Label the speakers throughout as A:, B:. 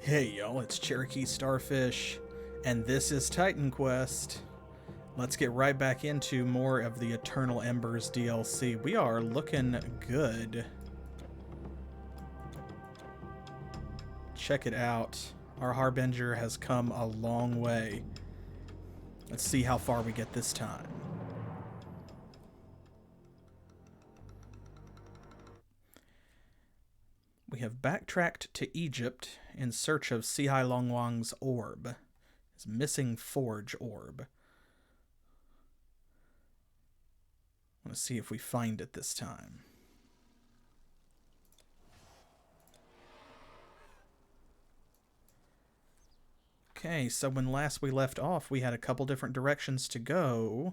A: Hey y'all, it's CherokeeStarfish, and this is Titan Quest. Let's get right back into more of the Eternal Embers DLC. We are looking good. Check it out. Our Harbinger has come a long way. Let's see how far we get this time. We have backtracked to Egypt in search of Sihai Longwang's orb, his missing forge orb. I want to see if we find it this time. Okay, so when last we left off, we had a couple different directions to go.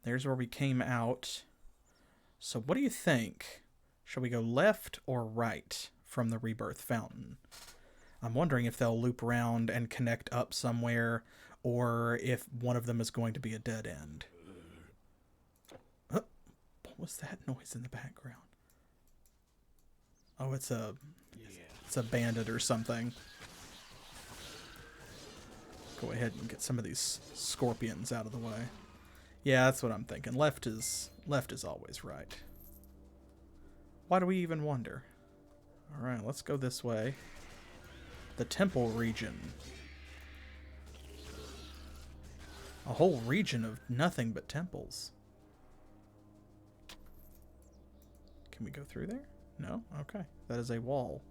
A: There's where we came out. So what do you think? Shall we go left or right from the Rebirth Fountain? I'm wondering if they'll loop around and connect up somewhere, or if one of them is going to be a dead end. What was that noise in the background? Oh, it's a bandit or something. Go ahead and get some of these scorpions out of the way. Yeah, that's what I'm thinking. Left is always right. Why do we even wonder? Alright, let's go this way. The temple region. A whole region of nothing but temples. Can we go through there? No? Okay. That is a wall.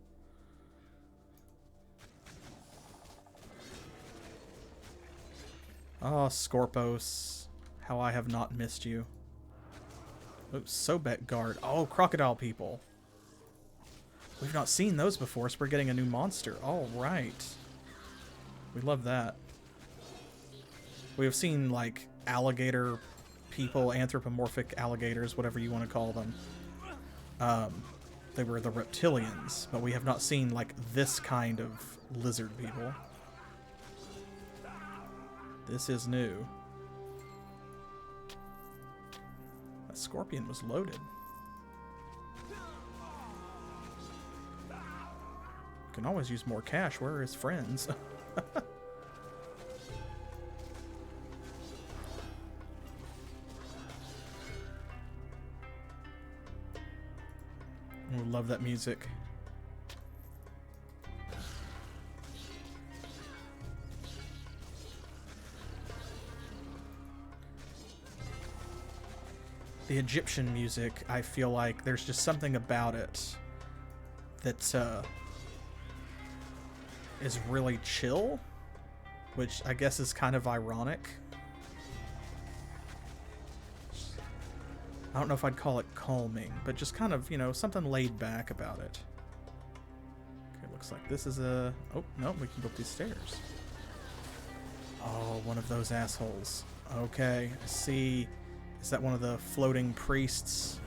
A: Oh, Scorpos. How I have not missed you. Oops, Sobek guard. Oh, crocodile people. We've not seen those before, so we're getting a new monster. All right. We love that. We have seen, like, alligator people, anthropomorphic alligators, whatever you want to call them. They were the reptilians, but we have not seen, like, this kind of lizard people. This is new. That scorpion was loaded. Can always use more cash. Where are his friends? I love that music. The Egyptian music, I feel like there's just something about it that is really chill, which I guess is kind of ironic. I don't know if I'd call it calming, but just kind of, you know, something laid back about it. Okay, looks like this is a... Oh, no, we can go up these stairs. Oh, one of those assholes. Okay, I see. Is that one of the floating priests?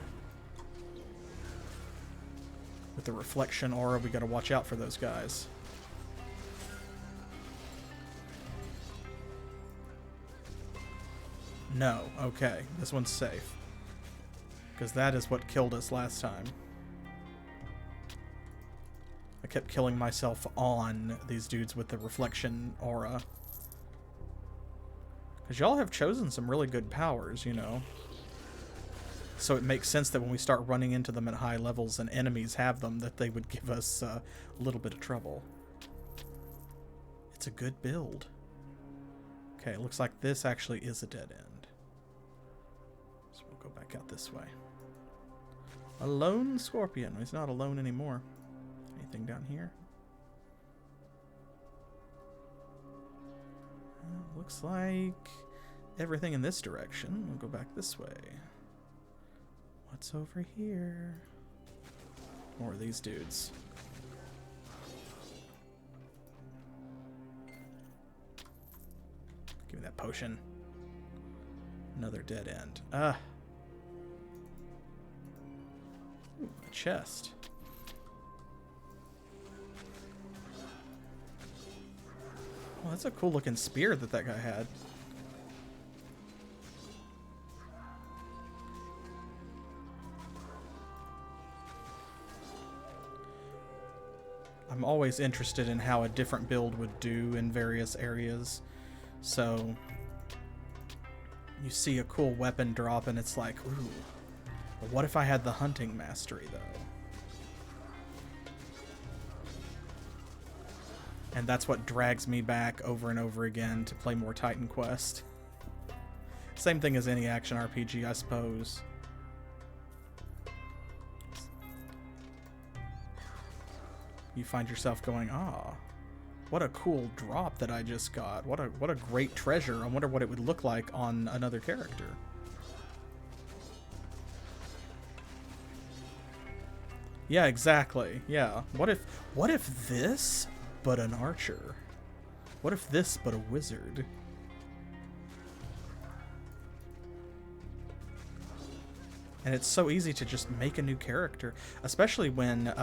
A: With the reflection aura, we gotta watch out for those guys. No, okay, this one's safe. Because that is what killed us last time. I kept killing myself on these dudes with the reflection aura. Because y'all have chosen some really good powers, you know. So it makes sense that when we start running into them at high levels and enemies have them, that they would give us a little bit of trouble. It's a good build. Okay, it looks like this actually is a dead end. So we'll go back out this way. A lone scorpion. He's not alone anymore. Anything down here? Looks like everything in this direction. We'll go back this way. What's over here? More of these dudes. Give me that potion. Another dead end. Ah. Ooh, a chest. Well, that's a cool looking spear that guy had. I'm always interested in how a different build would do in various areas. So you see a cool weapon drop and it's like, ooh, but what if I had the hunting mastery though? And that's what drags me back over and over again to play more Titan Quest. Same thing as any action RPG, I suppose. You find yourself going, ah, what a cool drop that I just got. What a great treasure. I wonder what it would look like on another character. Yeah, exactly. Yeah. What if this, but an archer? What if this, but a wizard? And it's so easy to just make a new character, especially when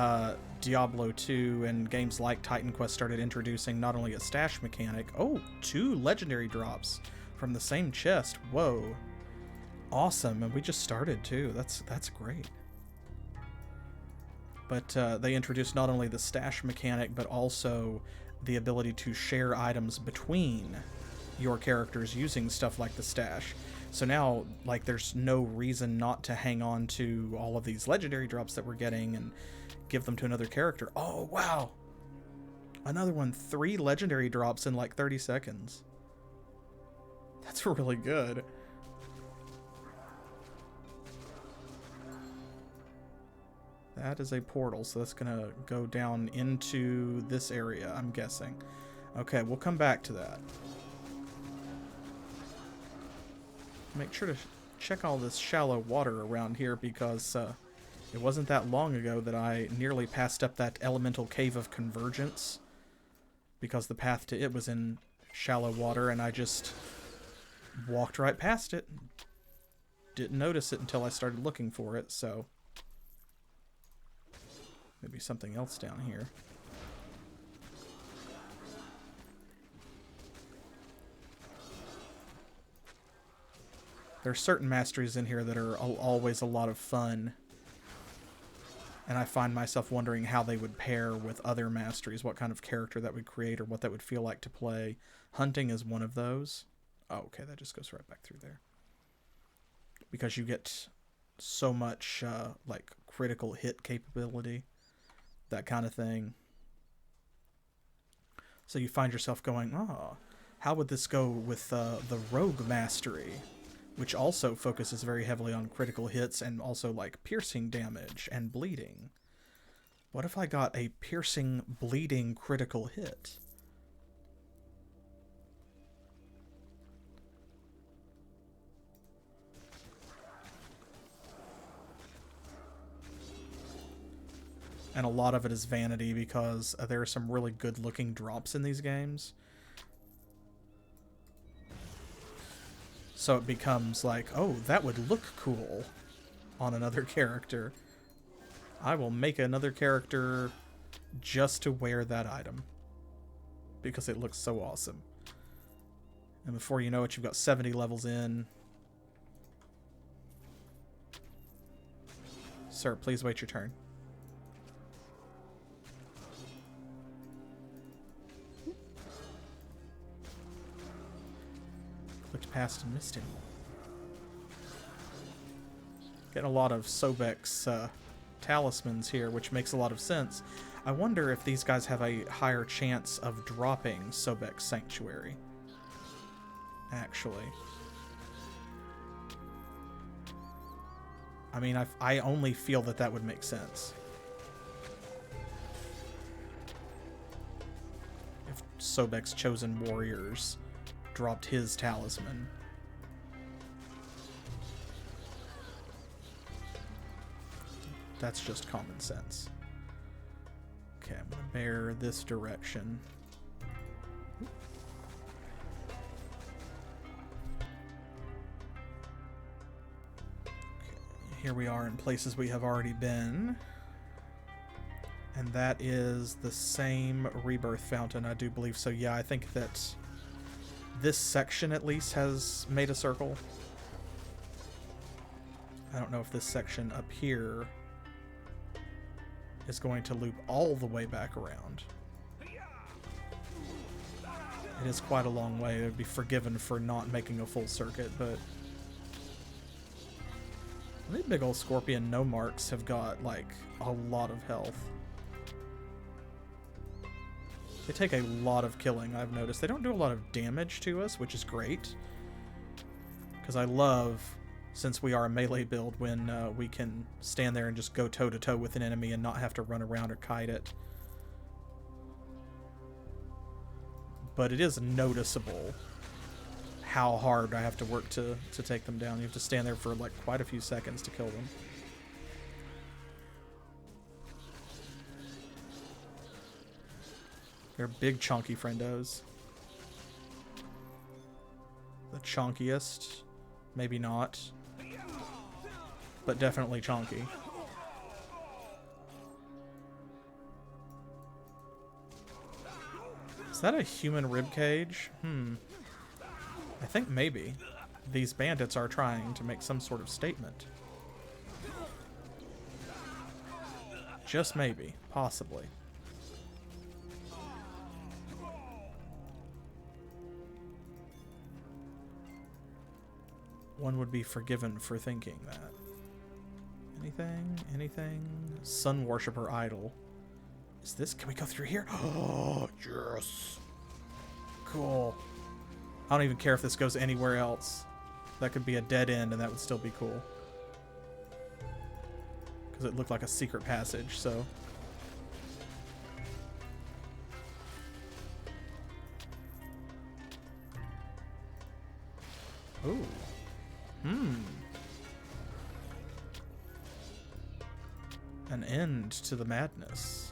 A: Diablo 2 and games like Titan Quest started introducing not only a stash mechanic, oh, 2 legendary drops from the same chest. Whoa. Awesome. And we just started too. That's great. But they introduced not only the stash mechanic, but also the ability to share items between your characters using stuff like the stash. So now, like, there's no reason not to hang on to all of these legendary drops that we're getting and give them to another character. Oh, wow. Another one. 3 legendary drops in like 30 seconds. That's really good. That is a portal, so that's going to go down into this area, I'm guessing. Okay, we'll come back to that. Make sure to check all this shallow water around here because it wasn't that long ago that I nearly passed up that elemental cave of convergence because the path to it was in shallow water and I just walked right past it. Didn't notice it until I started looking for it, so maybe something else down here. There's certain masteries in here that are always a lot of fun. And I find myself wondering how they would pair with other masteries, what kind of character that would create or what that would feel like to play. Hunting is one of those. Oh, okay, that just goes right back through there. Because you get so much like critical hit capability, that kind of thing. So you find yourself going, oh, how would this go with the rogue mastery? Which also focuses very heavily on critical hits and also like piercing damage and bleeding. What if I got a piercing, bleeding critical hit? And a lot of it is vanity because there are some really good looking drops in these games. So it becomes like, oh, that would look cool on another character. I will make another character just to wear that item because it looks so awesome. And before you know it, you've got 70 levels in. Sir, please wait your turn. Looked past and missed him. Getting a lot of Sobek's talismans here, which makes a lot of sense. I wonder if these guys have a higher chance of dropping Sobek's Sanctuary. Actually. I mean, I only feel that that would make sense. If Sobek's chosen warriors dropped his talisman. That's just common sense. Okay, I'm going to bear this direction. Okay, here we are in places we have already been. And that is the same Rebirth Fountain, I do believe so. Yeah, I think that this section at least has made a circle. I don't know if this section up here is going to loop all the way back around. It is quite a long way. It would be forgiven for not making a full circuit, but these big old scorpion no-marks have got, like, a lot of health. They take a lot of killing, I've noticed. They don't do a lot of damage to us, which is great. Because I love, since we are a melee build, when we can stand there and just go toe-to-toe with an enemy and not have to run around or kite it. But it is noticeable how hard I have to work to take them down. You have to stand there for like quite a few seconds to kill them. They're big chunky friendos. The chunkiest. Maybe not. But definitely chunky. Is that a human ribcage? I think maybe. These bandits are trying to make some sort of statement. Just maybe. Possibly. One would be forgiven for thinking that. Anything? Anything? Sun Worshipper Idol. Is this? Can we go through here? Oh, yes. Cool. I don't even care if this goes anywhere else. That could be a dead end and that would still be cool. Because it looked like a secret passage, so. Ooh. An end to the madness.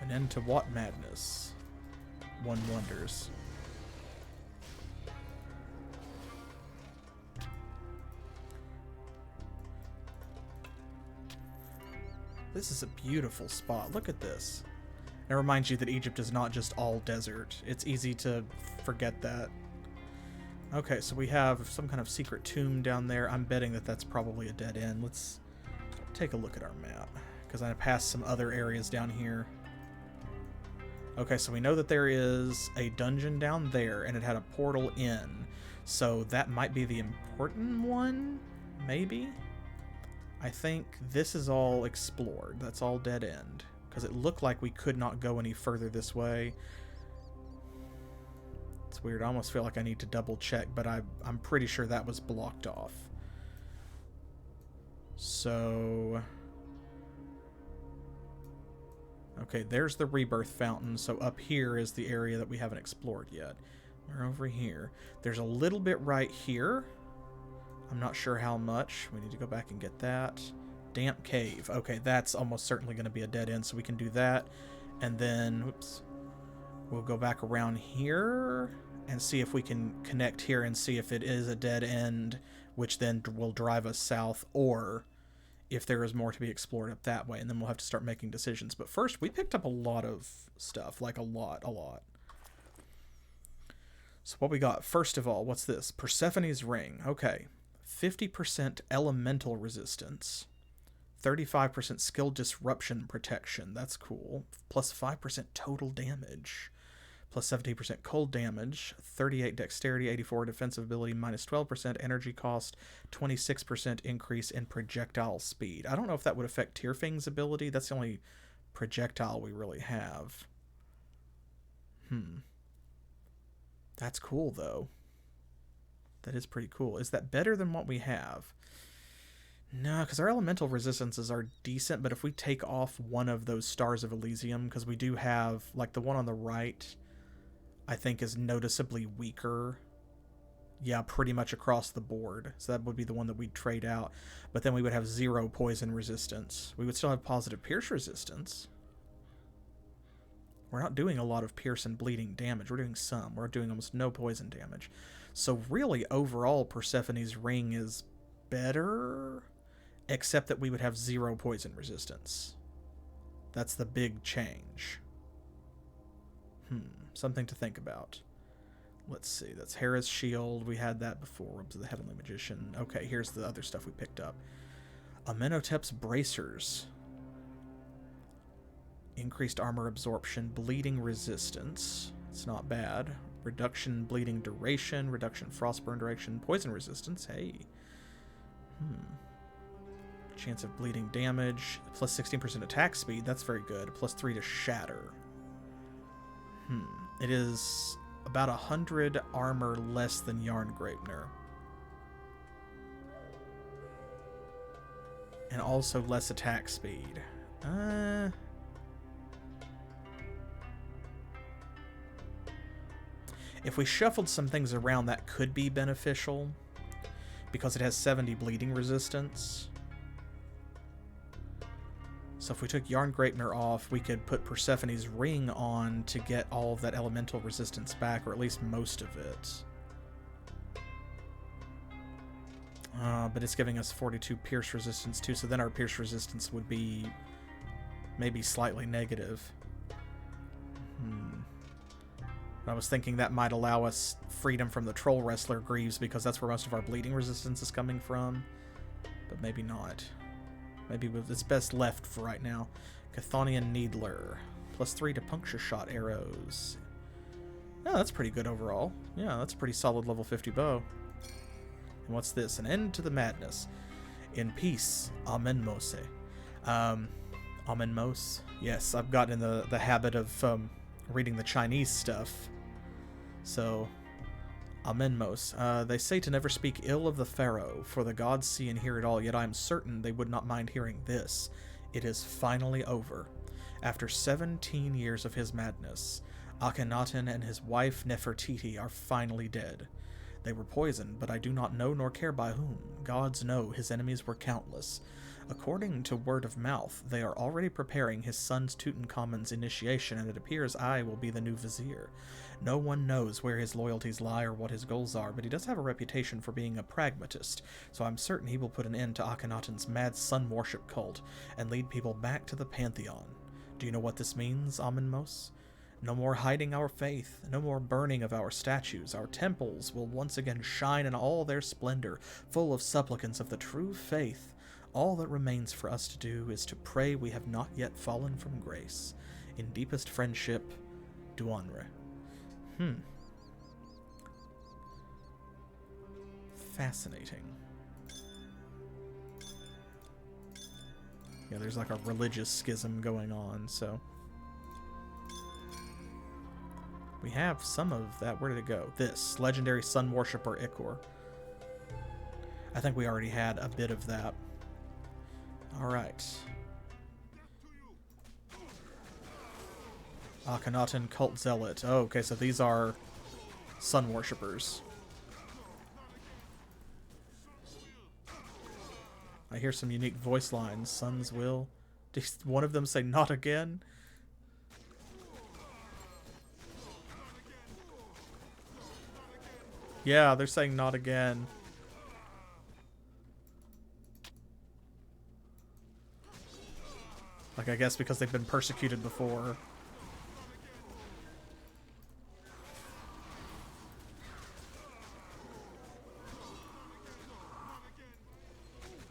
A: An end to what madness? One wonders. This is a beautiful spot. Look at this. It reminds you that Egypt is not just all desert. It's easy to forget that. Okay, so we have some kind of secret tomb down there. I'm betting that that's probably a dead end. Let's take a look at our map, because I passed some other areas down here. Okay, so we know that there is a dungeon down there, and it had a portal in. So that might be the important one? Maybe? I think this is all explored. That's all dead end. Because it looked like we could not go any further this way. It's weird. I almost feel like I need to double check, but I'm pretty sure that was blocked off. So... okay, there's the Rebirth Fountain. So up here is the area that we haven't explored yet. We're over here. There's a little bit right here. I'm not sure how much. We need to go back and get that. Damp cave. Okay, that's almost certainly going to be a dead end, so we can do that. And then, whoops, we'll go back around here and see if we can connect here and see if it is a dead end, which then will drive us south, or if there is more to be explored up that way, and then we'll have to start making decisions. But first, we picked up a lot of stuff, like a lot. So what we got, first of all, what's this? Persephone's Ring. Okay. 50% elemental resistance. 35% skill disruption protection. That's cool. Plus 5% total damage. Plus 17% cold damage. 38 dexterity, 84 defensive ability, minus 12% energy cost, 26% increase in projectile speed. I don't know if that would affect Tyrfing's ability. That's the only projectile we really have. That's cool, though. That is pretty cool. Is that better than what we have? No, because our elemental resistances are decent, but if we take off one of those Stars of Elysium, because we do have, like the one on the right, I think is noticeably weaker. Yeah, pretty much across the board. So that would be the one that we'd trade out. But then we would have 0 poison resistance. We would still have positive pierce resistance. We're not doing a lot of pierce and bleeding damage. We're doing some. We're doing almost no poison damage. So really, overall, Persephone's Ring is better, except that we would have 0 poison resistance. That's the big change. Something to think about. Let's see. That's Hera's shield. We had that before. Robes of the Heavenly Magician. Okay, here's the other stuff we picked up. Amenhotep's bracers. Increased armor absorption, bleeding resistance. It's not bad. Reduction bleeding duration, reduction frostburn duration, poison resistance. Hey. Chance of bleeding damage, plus 16% attack speed. That's very good. Plus 3 to shatter. It is about 100 armor less than Yarngrapener. And also less attack speed. If we shuffled some things around, that could be beneficial. Because it has 70 bleeding resistance. So if we took Yarngrapener off, we could put Persephone's ring on to get all of that elemental resistance back, or at least most of it. But it's giving us 42 pierce resistance too, so then our pierce resistance would be maybe slightly negative. I was thinking that might allow us freedom from the Troll Wrestler Greaves, because that's where most of our bleeding resistance is coming from. But maybe not. Maybe it's best left for right now. Chthonian Needler. Plus 3 to puncture shot arrows. Yeah, that's pretty good overall. Yeah, that's a pretty solid level 50 bow. And what's this? An end to the madness. In peace, Amen Mose. Amen Mose? Yes, I've gotten in the habit of reading the Chinese stuff. So, Amenmos. They say to never speak ill of the Pharaoh, for the gods see and hear it all, yet I am certain they would not mind hearing this. It is finally over. After 17 years of his madness, Akhenaten and his wife Nefertiti are finally dead. They were poisoned, but I do not know nor care by whom. Gods know his enemies were countless. According to word of mouth, they are already preparing his son's Tutankhamun's initiation, and it appears I will be the new vizier. No one knows where his loyalties lie or what his goals are, but he does have a reputation for being a pragmatist, so I'm certain he will put an end to Akhenaten's mad sun worship cult and lead people back to the Pantheon. Do you know what this means, Amenmos? No more hiding our faith, no more burning of our statues. Our temples will once again shine in all their splendor, full of supplicants of the true faith. All that remains for us to do is to pray we have not yet fallen from grace. In deepest friendship, Duanre. Fascinating. Yeah, there's like a religious schism going on, so... We have some of that. Where did it go? This. Legendary Sun Worshipper Ichor. I think we already had a bit of that. Alright. Akhenaten Cult Zealot. Oh, okay, so these are Sun Worshippers. I hear some unique voice lines. Sun's will. Did one of them say not again? Yeah, they're saying not again. Like, I guess because they've been persecuted before.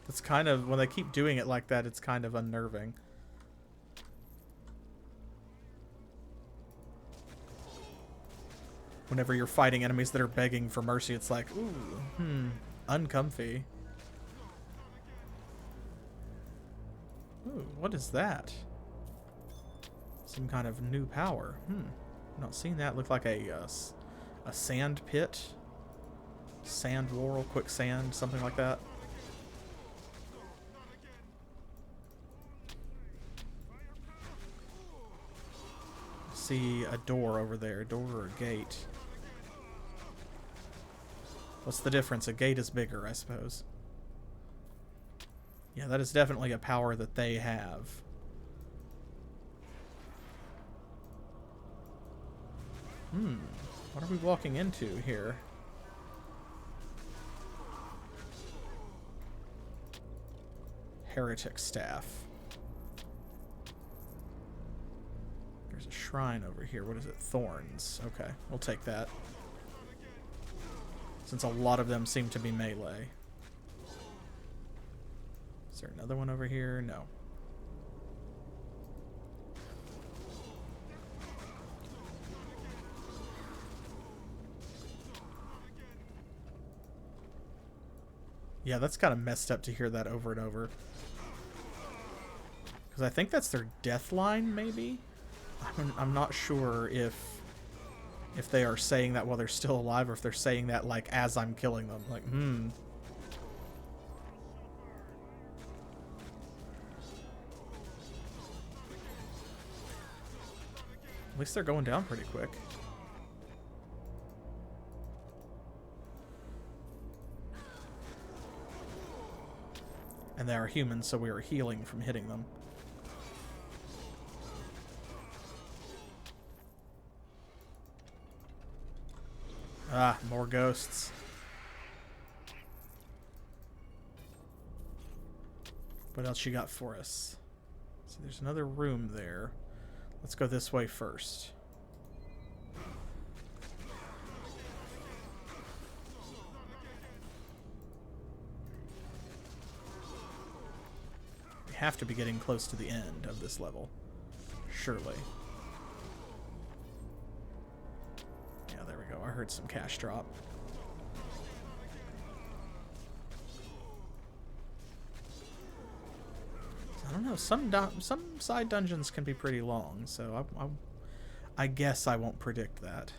A: It's kind of, when they keep doing it like that, it's kind of unnerving. Whenever you're fighting enemies that are begging for mercy, it's like, ooh, uncomfy. Ooh, what is that? Some kind of new power. Not seen that. Look like a sand pit. Sand laurel, quicksand, something like that. See a door over there. A door or a gate. What's the difference? A gate is bigger, I suppose. Yeah, that is definitely a power that they have. What are we walking into here? Heretic Staff. There's a shrine over here. What is it? Thorns. Okay, we'll take that. since a lot of them seem to be melee. Is there another one over here? No. Yeah, that's kind of messed up to hear that over and over. Because I think that's their death line, maybe? I'm not sure if they are saying that while they're still alive, or if they're saying that, like, as I'm killing them. Like, At least they're going down pretty quick. And they are humans, so we are healing from hitting them. Ah, more ghosts. What else you got for us? So there's another room there. Let's go this way first. We have to be getting close to the end of this level. Surely. Yeah, there we go. I heard some cash drop. I don't know. Some side dungeons can be pretty long, so I guess I won't predict that.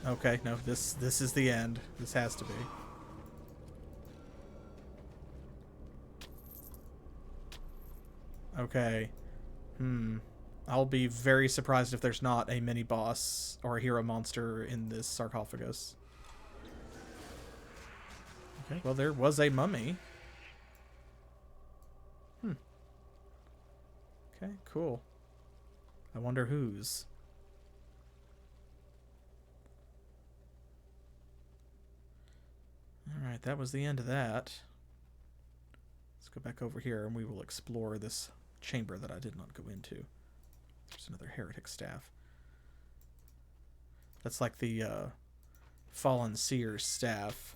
A: Okay, no, this is the end. This has to be. Okay. I'll be very surprised if there's not a mini boss or a hero monster in this sarcophagus. Okay, well, there was a mummy. Okay, cool. I wonder whose. Alright, that was the end of that. Let's go back over here and we will explore this chamber that I did not go into. There's another heretic staff. That's like the fallen seer's staff.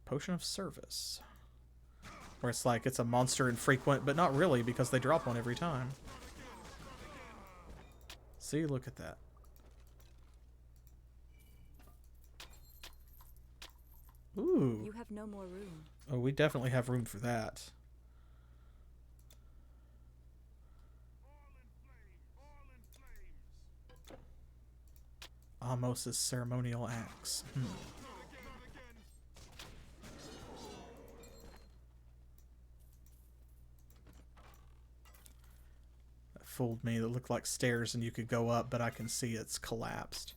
A: Potion of service. Where it's like it's a monster infrequent, but not really because they drop one every time. See, look at that. Ooh.
B: You have no more room.
A: Oh, we definitely have room for that. Amos' ceremonial axe. That fooled me. It looked like stairs and you could go up, but I can see it's collapsed.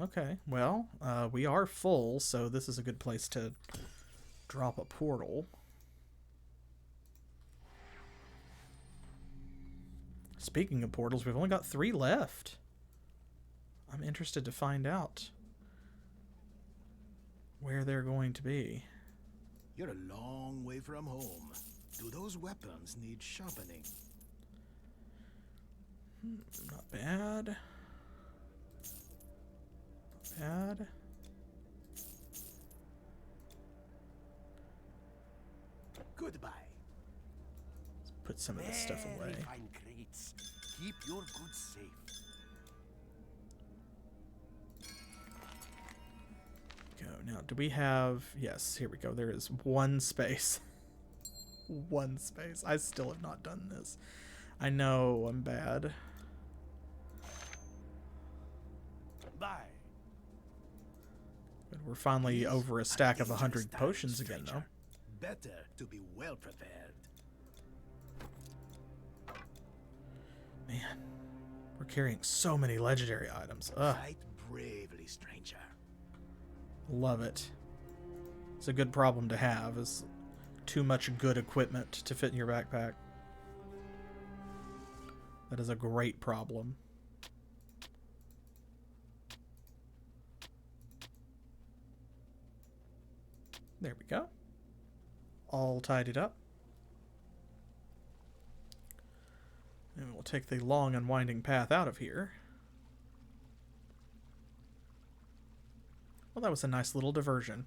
A: Okay, well, we are full, so this is a good place to drop a portal. Speaking of portals, we've only got 3 left. I'm interested to find out where they're going to be.
C: You're a long way from home. Do those weapons need sharpening?
A: Not bad. Not bad.
C: Goodbye.
A: Let's put some of this stuff away.
C: Very fine crates. Keep your goods safe.
A: Go. Now, do we have... Yes, here we go. There is 1 space. 1 space. I still have not done this. I know I'm bad.
C: Bye.
A: But we're finally over a stack of 100 potions again, though.
C: Better to be well prepared.
A: Man, we're carrying so many legendary items. Ugh.
C: Fight bravely, stranger.
A: Love it. It's a good problem to have, is too much good equipment to fit in your backpack. That is a great problem. There we go. All tidied up. And we'll take the long and winding path out of here. Well, that was a nice little diversion.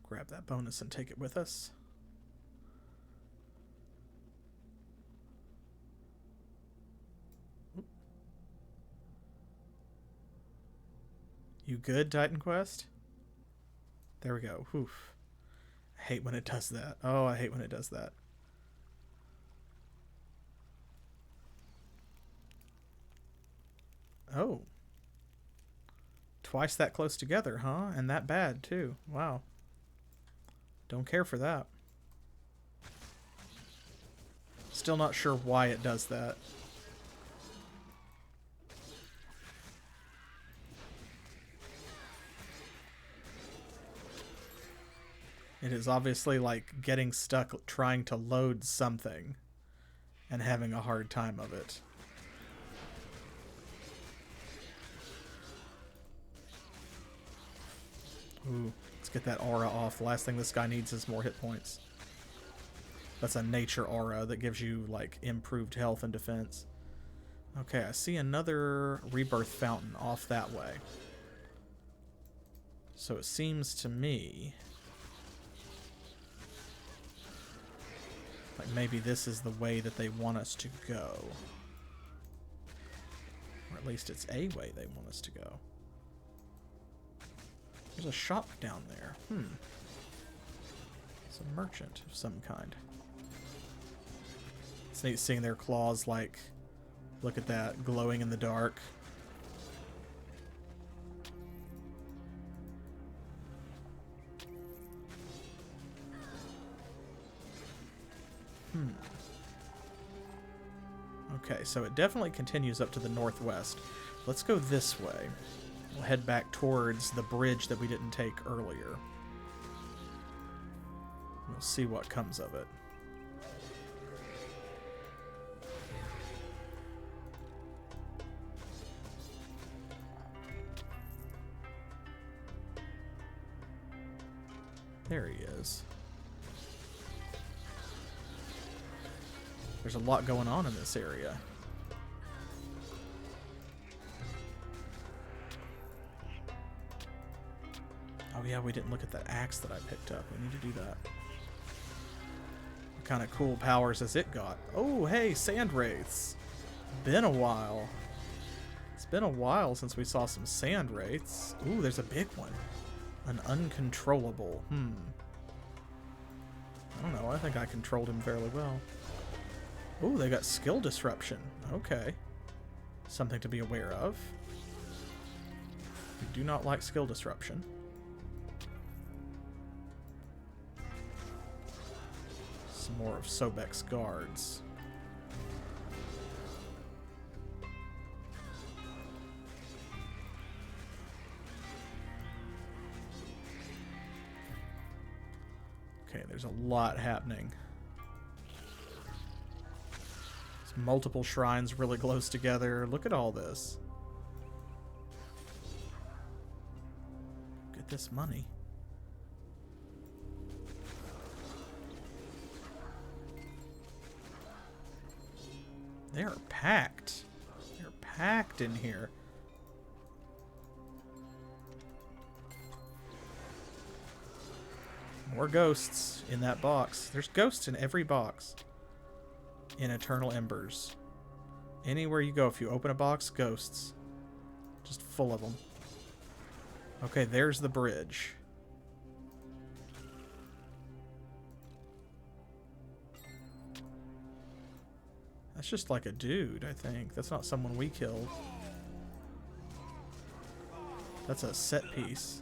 A: Grab that bonus and take it with us. You good, Titan Quest? There we go. Oof. I hate when it does that. Oh, I hate when it does that. Oh. Twice that close together, huh? And that bad, too. Wow. Don't care for that. Still not sure why it does that. It is obviously like getting stuck trying to load something and having a hard time of it. Ooh, let's get that aura off. The last thing this guy needs is more hit points. That's a nature aura that gives you like improved health and defense. Okay, I see another Rebirth Fountain off that way. So it seems to me like maybe this is the way that they want us to go. Or at least it's a way they want us to go. There's a shop down there. It's a merchant of some kind. It's neat seeing their claws, like, look at that, glowing in the dark. Okay, so it definitely continues up to the northwest. Let's go this way. We'll head back towards the bridge that we didn't take earlier. We'll see what comes of it. There he is. There's a lot going on in this area. Oh yeah, we didn't look at that axe that I picked up. We need to do that. What kind of cool powers has it got? Oh, hey, sand wraiths. Been a while. It's been a while since we saw some sand wraiths. Ooh, there's a big one. An uncontrollable. I don't know. I think I controlled him fairly well. Ooh, they got skill disruption. Okay. Something to be aware of. We do not like skill disruption. Some more of Sobek's guards. Okay, there's a lot happening. Multiple shrines really close together. Look at all this. Get this money. They are packed. They're packed in here. More ghosts in that box. There's ghosts in every box. In Eternal Embers. Anywhere you go, if you open a box, ghosts. Just full of them. Okay, there's the bridge. That's just like a dude, I think. That's not someone we killed. That's a set piece.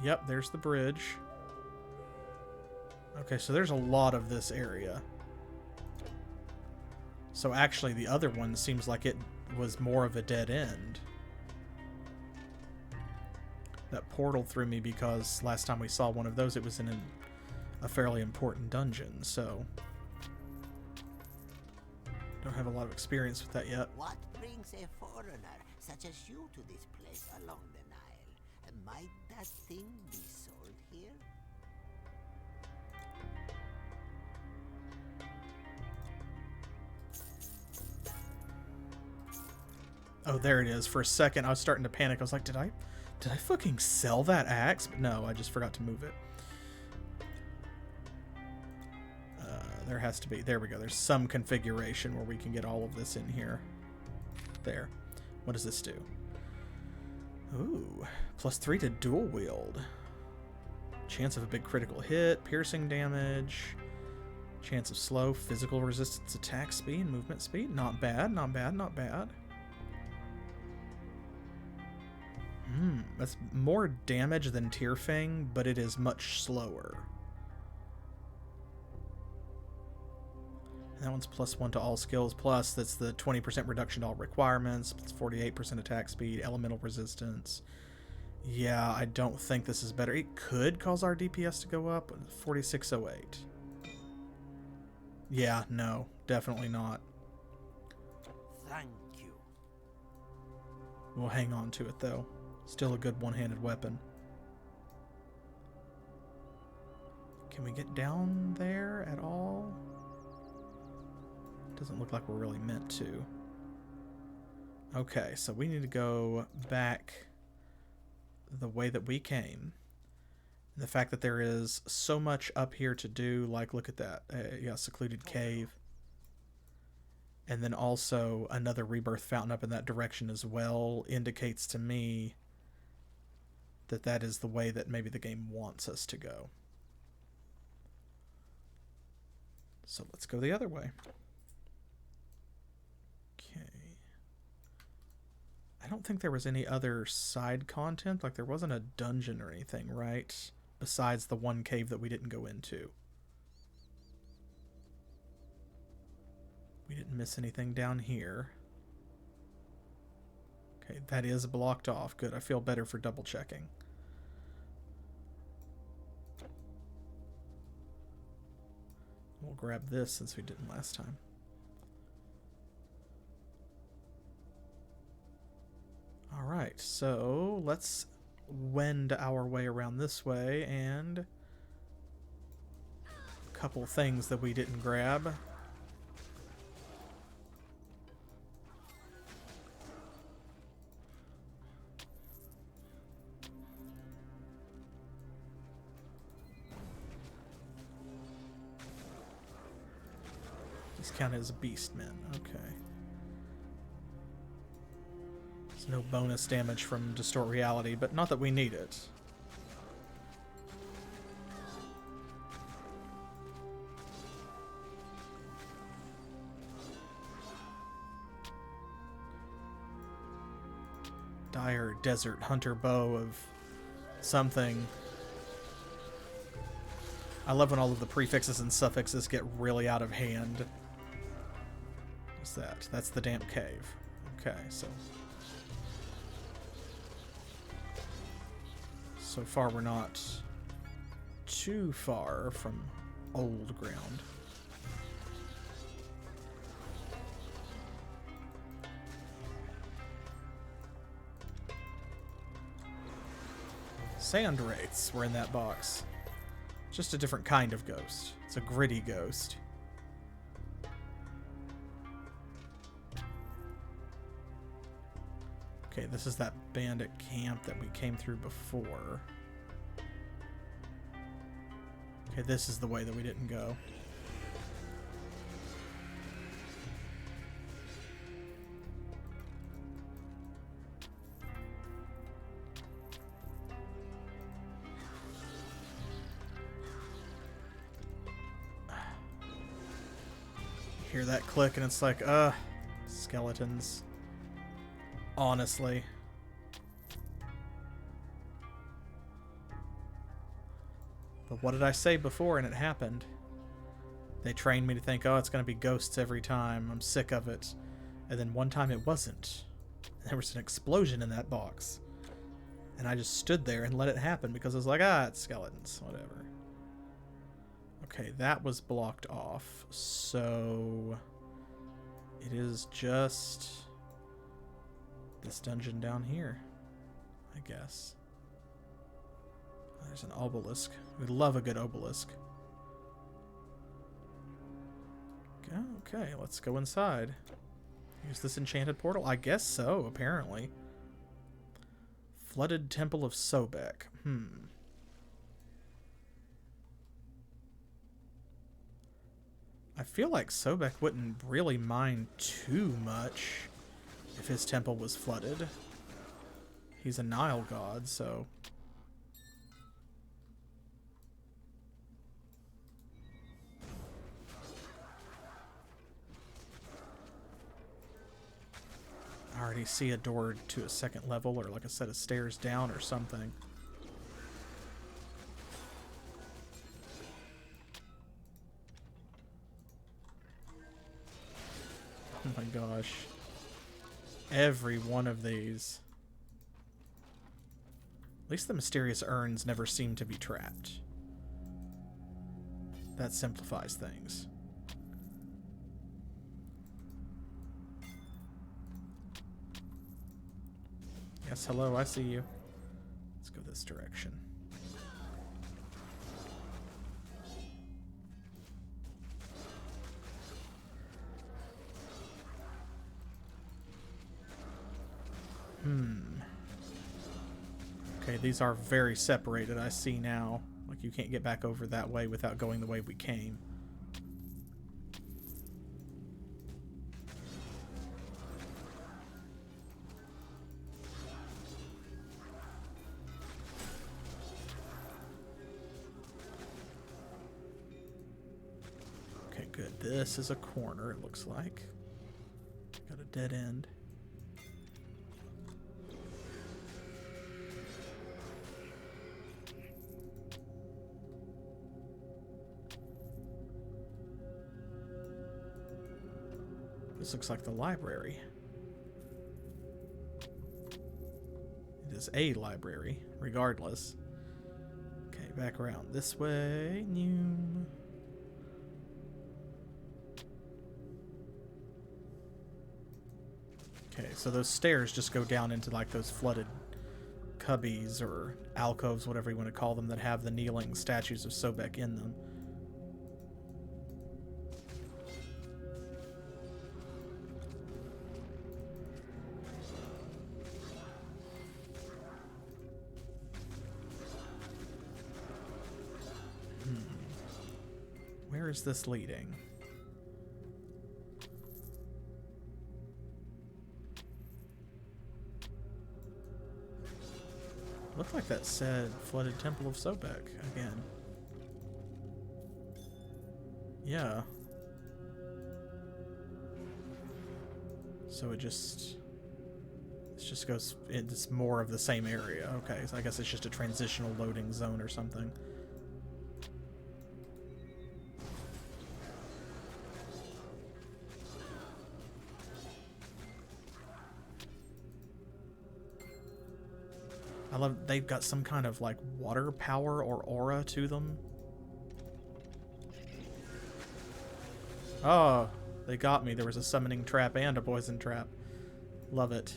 A: Yep, there's the bridge. Okay, so there's a lot of this area. So actually the other one seems like it was more of a dead end. That portal threw me because last time we saw one of those, it was in a fairly important dungeon, so don't have a lot of experience with that yet.
B: What brings a foreigner such as you to this place along the Nile? Might that thing be sold here?
A: Oh, there it is. For a second, I was starting to panic. I was like, did I fucking sell that axe? But no, I just forgot to move it. There has to be. There we go. There's some configuration where we can get all of this in here. There. What does this do? Ooh. +3 to dual wield. Chance of a big critical hit. Piercing damage. Chance of slow. Physical resistance, attack speed, movement speed. Not bad. Not bad. Not bad. That's more damage than Tearfang, but it is much slower. And that one's +1 to all skills. Plus, that's the 20% reduction to all requirements. It's 48% attack speed, elemental resistance. Yeah, I don't think this is better. It could cause our DPS to go up. 4608. Yeah, no, definitely not.
B: Thank you.
A: We'll hang on to it, though. Still a good one-handed weapon. Can we get down there at all? Doesn't look like we're really meant to. Okay, so we need to go back the way that we came. And the fact that there is so much up here to do, like, look at that. Yeah, secluded cave. And then also another Rebirth Fountain up in that direction as well indicates to me that that is the way that maybe the game wants us to go. So let's go the other way. Okay. I don't think there was any other side content. Like, there wasn't a dungeon or anything, right? Besides the one cave that we didn't go into. We didn't miss anything down here. Okay, that is blocked off. Good, I feel better for double checking. We'll grab this since we didn't last time. Alright, so let's wend our way around this way, and a couple things that we didn't grab. These count as beastmen, okay. There's no bonus damage from Distort Reality, but not that we need it. Dire Desert Hunter Bow of something. I love when all of the prefixes and suffixes get really out of hand. What's that? That's the Damp Cave. Okay, so far we're not too far from old ground. Sand wraiths were in that box. Just a different kind of ghost. It's a gritty ghost. Okay, this is that bandit camp that we came through before. Okay, this is the way that we didn't go. Hear that click and it's like, skeletons. Honestly. But what did I say before and it happened? They trained me to think, oh, it's going to be ghosts every time. I'm sick of it. And then one time it wasn't. There was an explosion in that box. And I just stood there and let it happen because I was like, it's skeletons. Whatever. Okay, that was blocked off. So it is just this dungeon down here, I guess. There's an obelisk. We love a good obelisk. Okay, let's go inside. Use this enchanted portal? I guess so, apparently. Flooded Temple of Sobek. I feel like Sobek wouldn't really mind too much if his temple was flooded. He's a Nile god, so... I already see a door to a second level, or like a set of stairs down or something. Oh my gosh. Every one of these. At least the Mysterious Urns never seem to be trapped. That simplifies things. Yes, hello, I see you. Let's go this direction. Okay, these are very separated, I see now. Like, you can't get back over that way without going the way we came. Okay, good. This is a corner, it looks like. Got a dead end. This looks like the library. It is a library, regardless. Okay, back around this way. Okay, so those stairs just go down into like those flooded cubbies or alcoves, whatever you want to call them, that have the kneeling statues of Sobek in them. Where is this leading? Looked like that said Flooded Temple of Sobek again. Yeah. So it just goes, it's more of the same area. Okay, so I guess it's just a transitional loading zone or something. I love they've got some kind of like water power or aura to them. Oh, they got me. There was a summoning trap and a poison trap. Love it.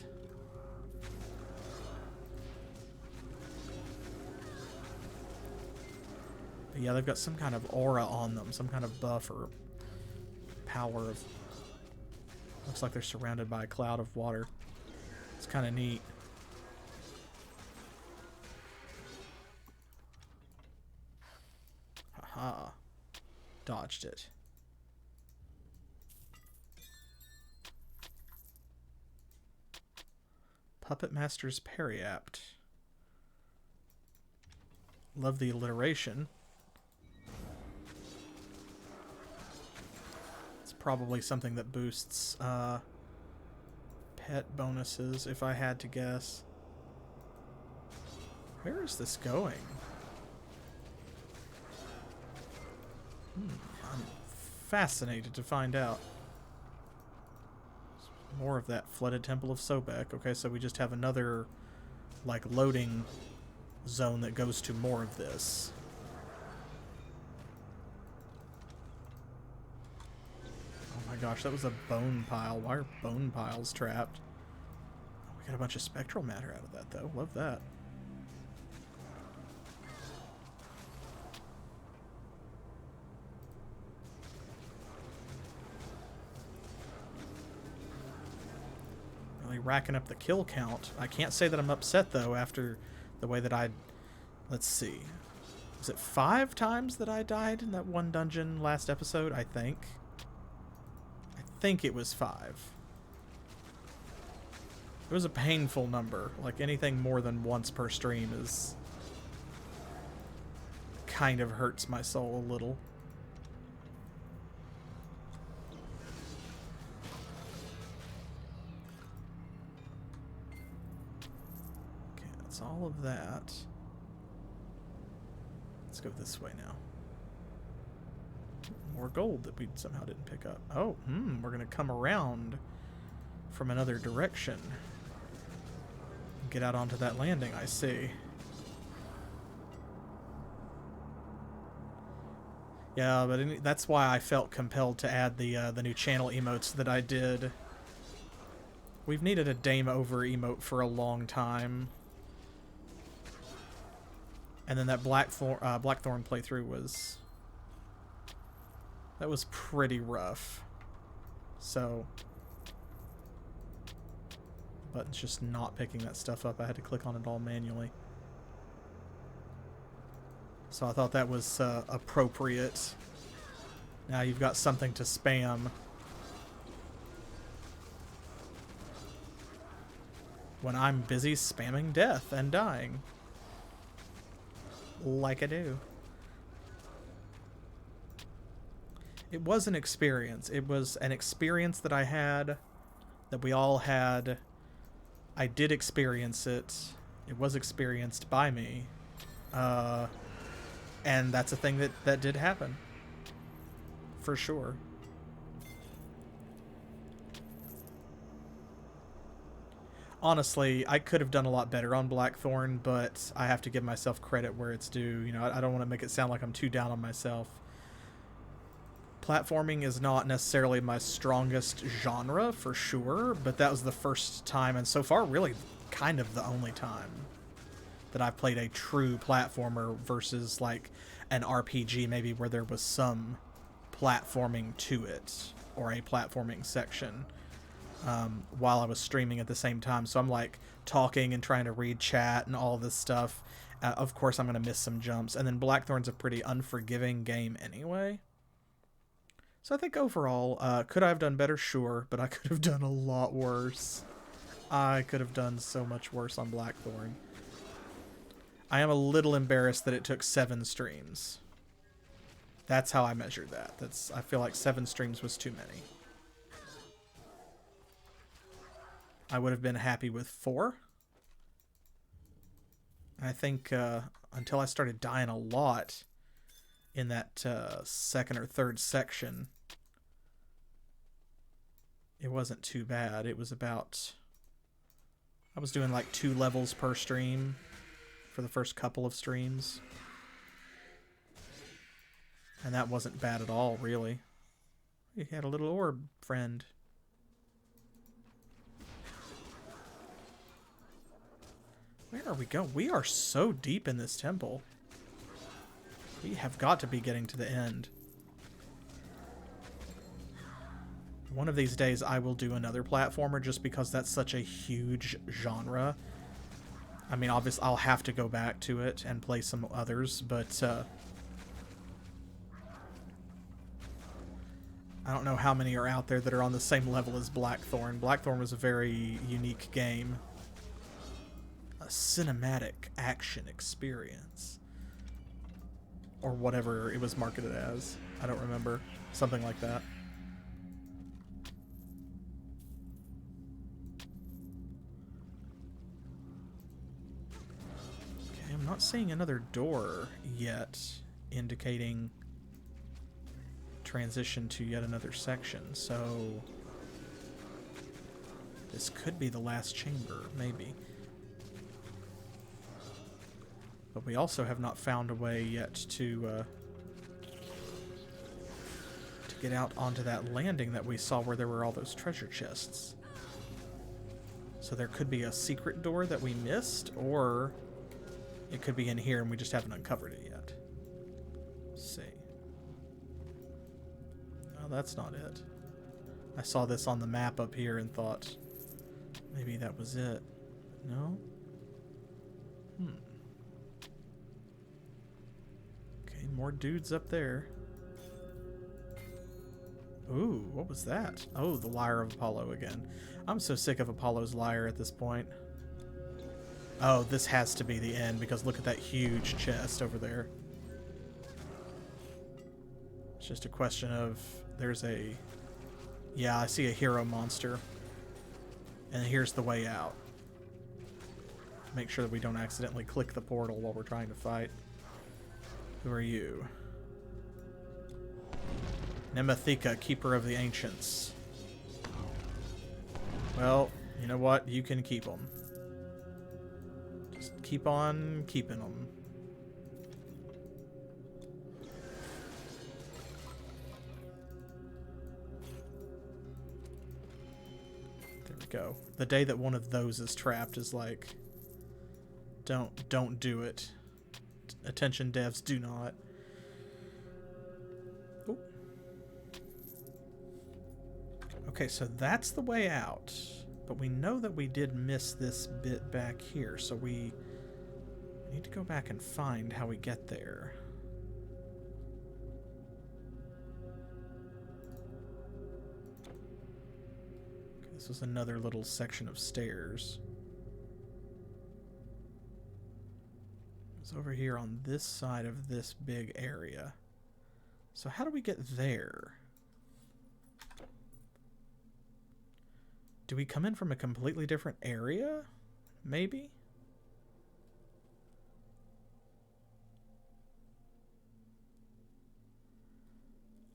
A: But yeah, they've got some kind of aura on them, some kind of buff or power of... Looks like they're surrounded by a cloud of water. It's kind of neat. Haha. Dodged it. Puppet Master's Periapt. Love the alliteration. It's probably something that boosts pet bonuses, if I had to guess. Where is this going? I'm fascinated to find out. More of that Flooded Temple of Sobek. Okay, so we just have another, like, loading zone that goes to more of this. gosh, that was a bone pile. Why are bone piles trapped? We got a bunch of spectral matter out of that, though. Love that. Really racking up the kill count. I can't say that I'm upset, though, after the way that I... Let's see. Was it 5 times that I died in that one dungeon last episode? I think it was 5. It was a painful number. Like, anything more than once per stream is... kind of hurts my soul a little. Okay, that's all of that. Let's go this way now. More gold that we somehow didn't pick up. Oh, we're going to come around from another direction. Get out onto that landing, I see. Yeah, but that's why I felt compelled to add the new channel emotes that I did. We've needed a Dame Over emote for a long time. And then that Blackthorn playthrough was... that was pretty rough. So... button's just not picking that stuff up. I had to click on it all manually. So I thought that was appropriate. Now you've got something to spam. When I'm busy spamming death and dying. Like I do. It was an experience. It was an experience that I had, that we all had. I did experience it. It was experienced by me. And that's a thing that did happen. For sure. Honestly, I could have done a lot better on Blackthorn, but I have to give myself credit where it's due. You know, I don't want to make it sound like I'm too down on myself. Platforming is not necessarily my strongest genre, for sure, but that was the first time, and so far, really, kind of the only time that I've played a true platformer versus, like, an RPG, maybe, where there was some platforming to it, or a platforming section. While I was streaming at the same time. So I'm like talking and trying to read chat and all this stuff. Of course I'm going to miss some jumps. And then Blackthorn's a pretty unforgiving game anyway. So I think overall, could I have done better? Sure, but I could have done a lot worse. I could have done so much worse on Blackthorn. I am a little embarrassed that it took 7 streams. That's how I measured that. I feel like 7 streams was too many. I would have been happy with 4. I think until I started dying a lot in that second or third section, it wasn't too bad. It was about... I was doing like 2 levels per stream for the first couple of streams. And that wasn't bad at all, really. You had a little orb, friend. Where are we going? We are so deep in this temple. We have got to be getting to the end. One of these days I will do another platformer just because that's such a huge genre. I mean, obviously I'll have to go back to it and play some others, but I don't know how many are out there that are on the same level as Blackthorn. Blackthorn was a very unique game. Cinematic action experience, or whatever it was marketed as. I don't remember. Something like that. Okay, I'm not seeing another door yet indicating transition to yet another section, so this could be the last chamber, maybe. But we also have not found a way yet to get out onto that landing that we saw where there were all those treasure chests. So there could be a secret door that we missed, or it could be in here and we just haven't uncovered it yet. Let's see. Oh, that's not it. I saw this on the map up here and thought maybe that was it. No? Okay, more dudes up there. Ooh, what was that? Oh, the Lyre of Apollo again. I'm so sick of Apollo's lyre at this point. Oh, this has to be the end because look at that huge chest over there. It's just a question of there's a... Yeah, I see a hero monster. And here's the way out. Make sure that we don't accidentally click the portal while we're trying to fight. Who are you? Nemathika, Keeper of the Ancients. Well, you know what? You can keep them. Just keep on keeping them. There we go. The day that one of those is trapped is like, don't do it. Attention devs, do not. Ooh. Okay, so that's the way out. But we know that we did miss this bit back here, so we need to go back and find how we get there. Okay, this was another little section of stairs. It's over here on this side of this big area. So how do we get there? Do we come in from a completely different area? Maybe?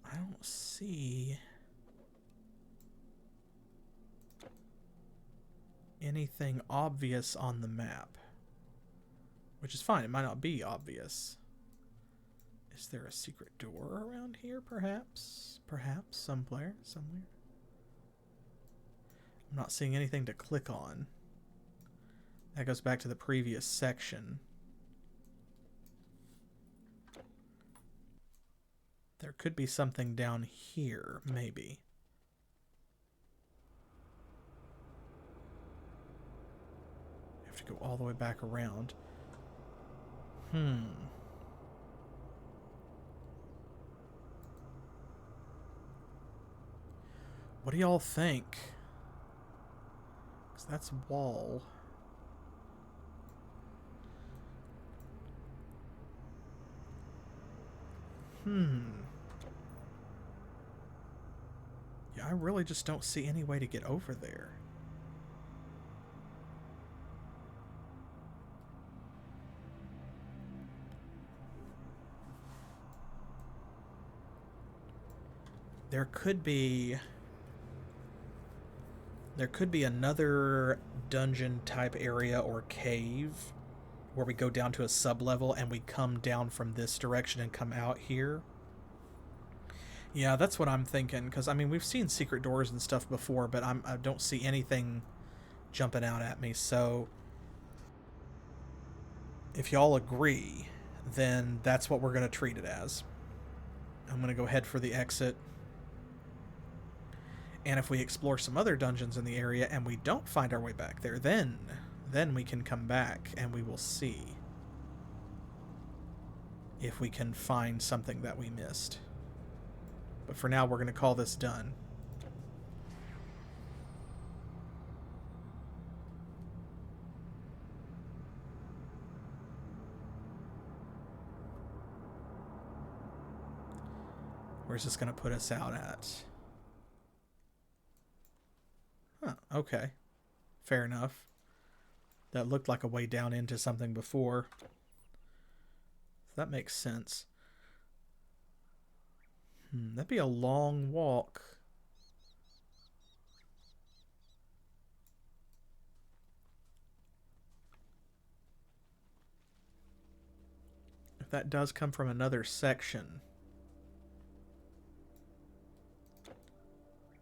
A: I don't see anything obvious on the map. Which is fine, it might not be obvious. Is there a secret door around here, perhaps? Perhaps, somewhere. I'm not seeing anything to click on. That goes back to the previous section. There could be something down here, maybe. You have to go all the way back around. What do y'all think? Because that's a wall. Yeah, I really just don't see any way to get over there. There could be another dungeon type area or cave where we go down to a sub-level and we come down from this direction and come out here. Yeah, that's what I'm thinking, because, I mean, we've seen secret doors and stuff before, but I don't see anything jumping out at me, so if y'all agree, then that's what we're going to treat it as. I'm going to go head for the exit. And if we explore some other dungeons in the area and we don't find our way back there, then we can come back and we will see if we can find something that we missed. But for now, we're going to call this done. Where's this going to put us out at? Huh, okay. Fair enough. That looked like a way down into something before. So that makes sense. That'd be a long walk. If that does come from another section.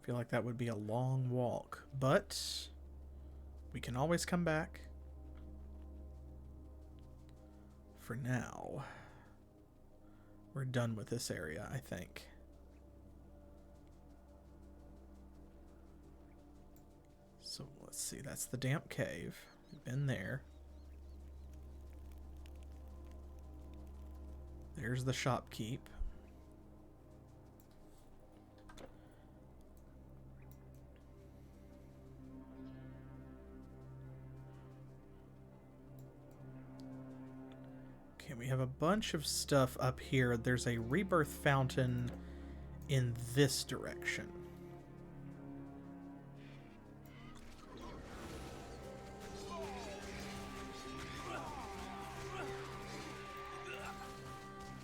A: Feel like that would be a long walk, but we can always come back. For now, we're done with this area, I think. So let's see, that's the damp cave. We've been there. There's the shopkeep. Okay, we have a bunch of stuff up here. There's a Rebirth Fountain in this direction.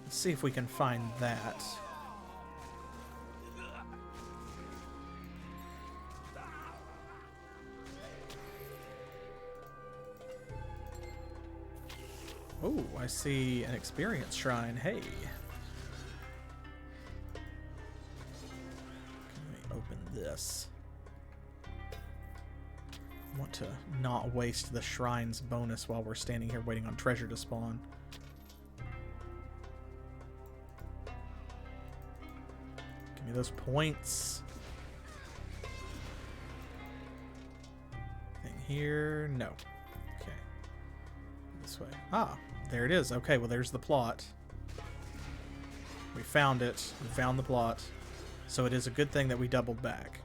A: Let's see if we can find that. Oh, I see an experience shrine. Hey. Can we open this? I want to not waste the shrine's bonus while we're standing here waiting on treasure to spawn. Give me those points. Thing here? No. Okay. This way. Ah, there it is. Okay, well there's the plot. We found it. We found the plot. So it is a good thing that we doubled back.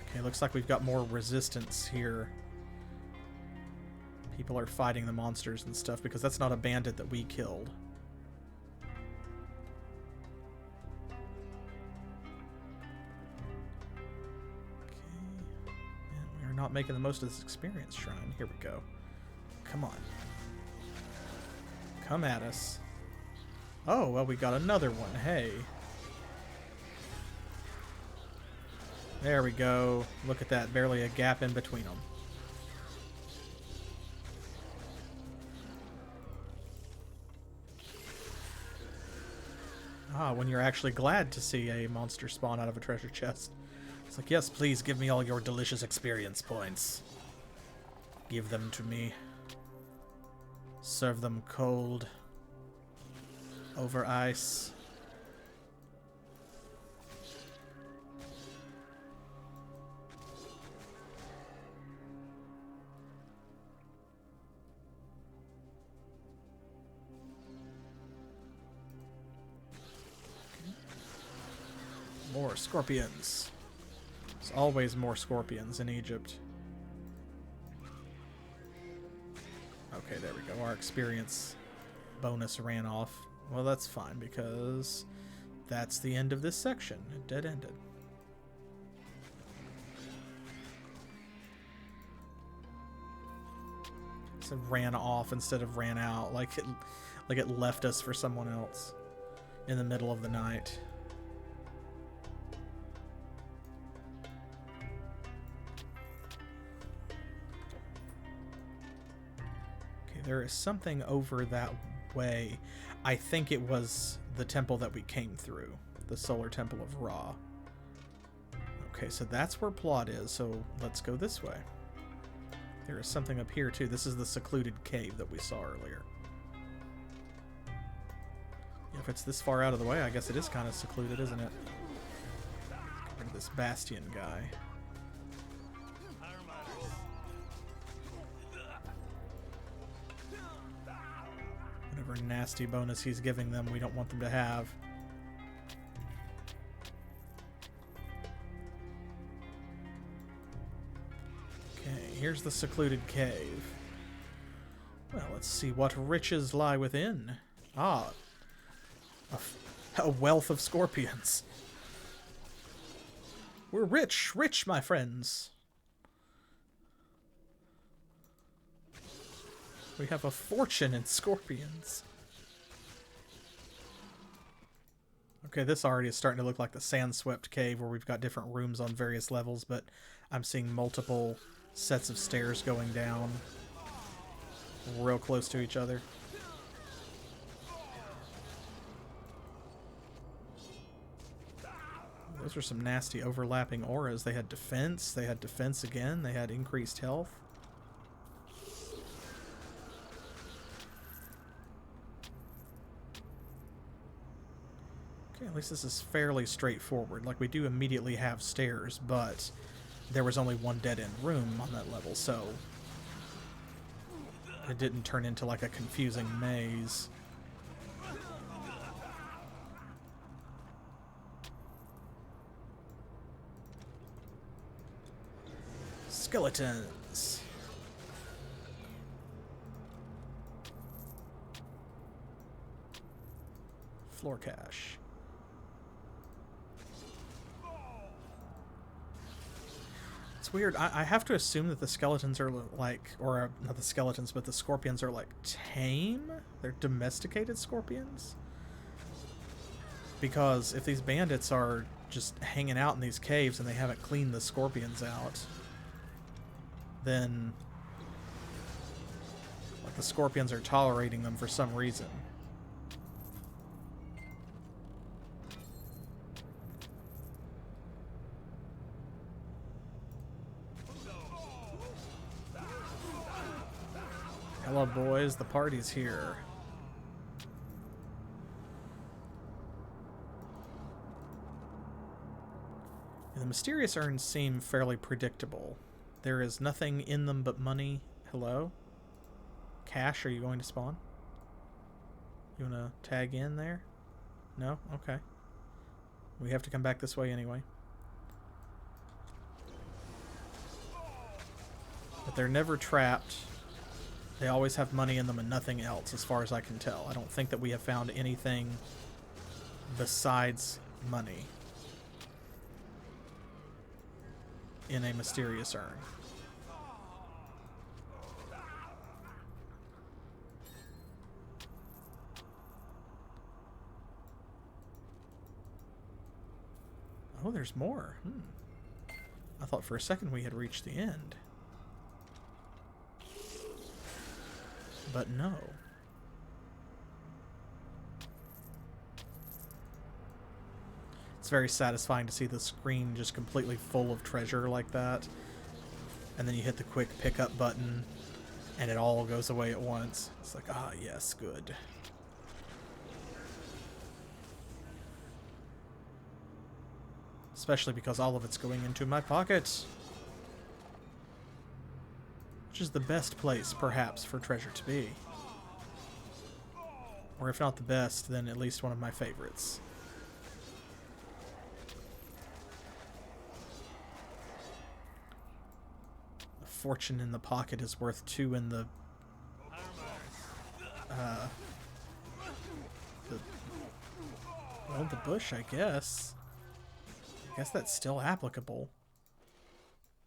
A: Okay, looks like we've got more resistance here. People are fighting the monsters and stuff because that's not a bandit that we killed. Not making the most of this experience shrine. Here we go. Come on. Come at us. Oh, well, we got another one. Hey. There we go. Look at that. Barely a gap in between them. Ah, when you're actually glad to see a monster spawn out of a treasure chest. It's like, yes, please give me all your delicious experience points. Give them to me. Serve them cold. Over ice. More scorpions. There's always more scorpions in Egypt. Okay, there we go. Our experience bonus ran off. Well, that's fine because that's the end of this section. It dead-ended. So it ran off instead of ran out, like it left us for someone else in the middle of the night. There is something over that way. I think it was the temple that we came through. The Solar Temple of Ra. Okay, so that's where plot is, so let's go this way. There is something up here, too. This is the secluded cave that we saw earlier. If it's this far out of the way, I guess it is kind of secluded, isn't it? Get rid of this Bastion guy. Whatever nasty bonus he's giving them, we don't want them to have. Okay, here's the secluded cave. Well, let's see what riches lie within. Ah, a wealth of scorpions. We're rich, rich, my friends. We have a fortune in scorpions. Okay, this already is starting to look like the sand-swept cave where we've got different rooms on various levels, but I'm seeing multiple sets of stairs going down real close to each other. Those are some nasty overlapping auras. They had defense again, they had increased health. Okay, at least this is fairly straightforward. Like, we do immediately have stairs, but there was only one dead-end room on that level, so it didn't turn into like a confusing maze. Skeletons. Floor cache. It's weird. I have to assume that the skeletons are like, or not the skeletons, but the scorpions are like tame? They're domesticated scorpions? Because if these bandits are just hanging out in these caves and they haven't cleaned the scorpions out, then like the scorpions are tolerating them for some reason. Hello boys, the party's here. The Mysterious Urns seem fairly predictable. There is nothing in them but money. Hello? Cash, are you going to spawn? You want to tag in there? No? Okay. We have to come back this way anyway. But they're never trapped. They always have money in them and nothing else, as far as I can tell. I don't think that we have found anything besides money in a Mysterious Urn. Oh, there's more. I thought for a second we had reached the end. But no. It's very satisfying to see the screen just completely full of treasure like that. And then you hit the quick pickup button and it all goes away at once. It's like, ah, yes, good. Especially because all of it's going into my pocket. Which is the best place, perhaps, for treasure to be. Or if not the best, then at least one of my favorites. A fortune in the pocket is worth 2 in the... well, the bush, I guess. I guess that's still applicable.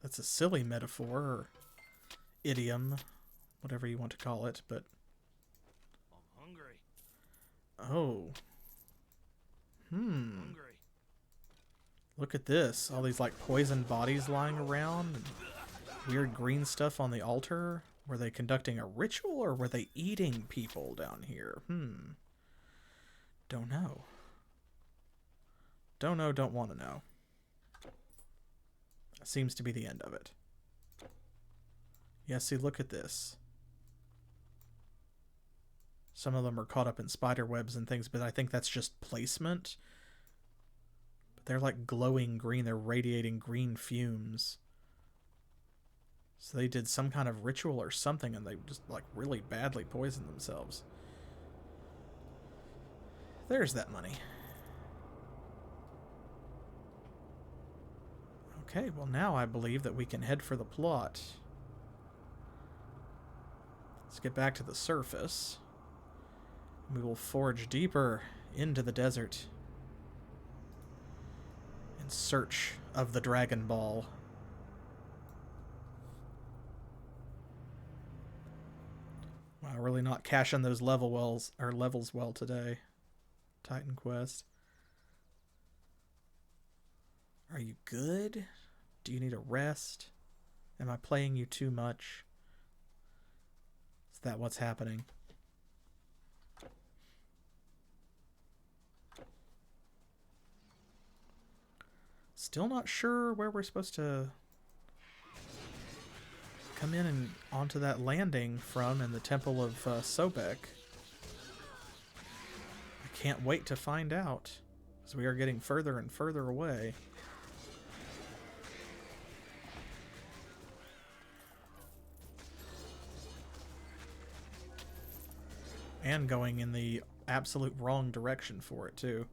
A: That's a silly metaphor, or idiom, whatever you want to call it, but...
C: I'm hungry.
A: Oh.
C: Hungry.
A: Look at this. All these, like, poisoned bodies lying around, and weird green stuff on the altar. Were they conducting a ritual, or were they eating people down here? Don't know. Don't know, don't want to know. Seems to be the end of it. Yeah, see, look at this. Some of them are caught up in spider webs and things, but I think that's just placement. But they're like glowing green. They're radiating green fumes. So they did some kind of ritual or something, and they just like really badly poisoned themselves. There's that money. Okay, well now I believe that we can head for the plot. Let's get back to the surface. We will forge deeper into the desert in search of the Dragon Ball. Wow, really not cashing those levels well today. Titan Quest. Are you good? Do you need a rest? Am I playing you too much? Is that what's happening? Still not sure where we're supposed to come in and onto that landing from in the Temple of Sobek. I can't wait to find out, as we are getting further and further away. And going in the absolute wrong direction for it, too.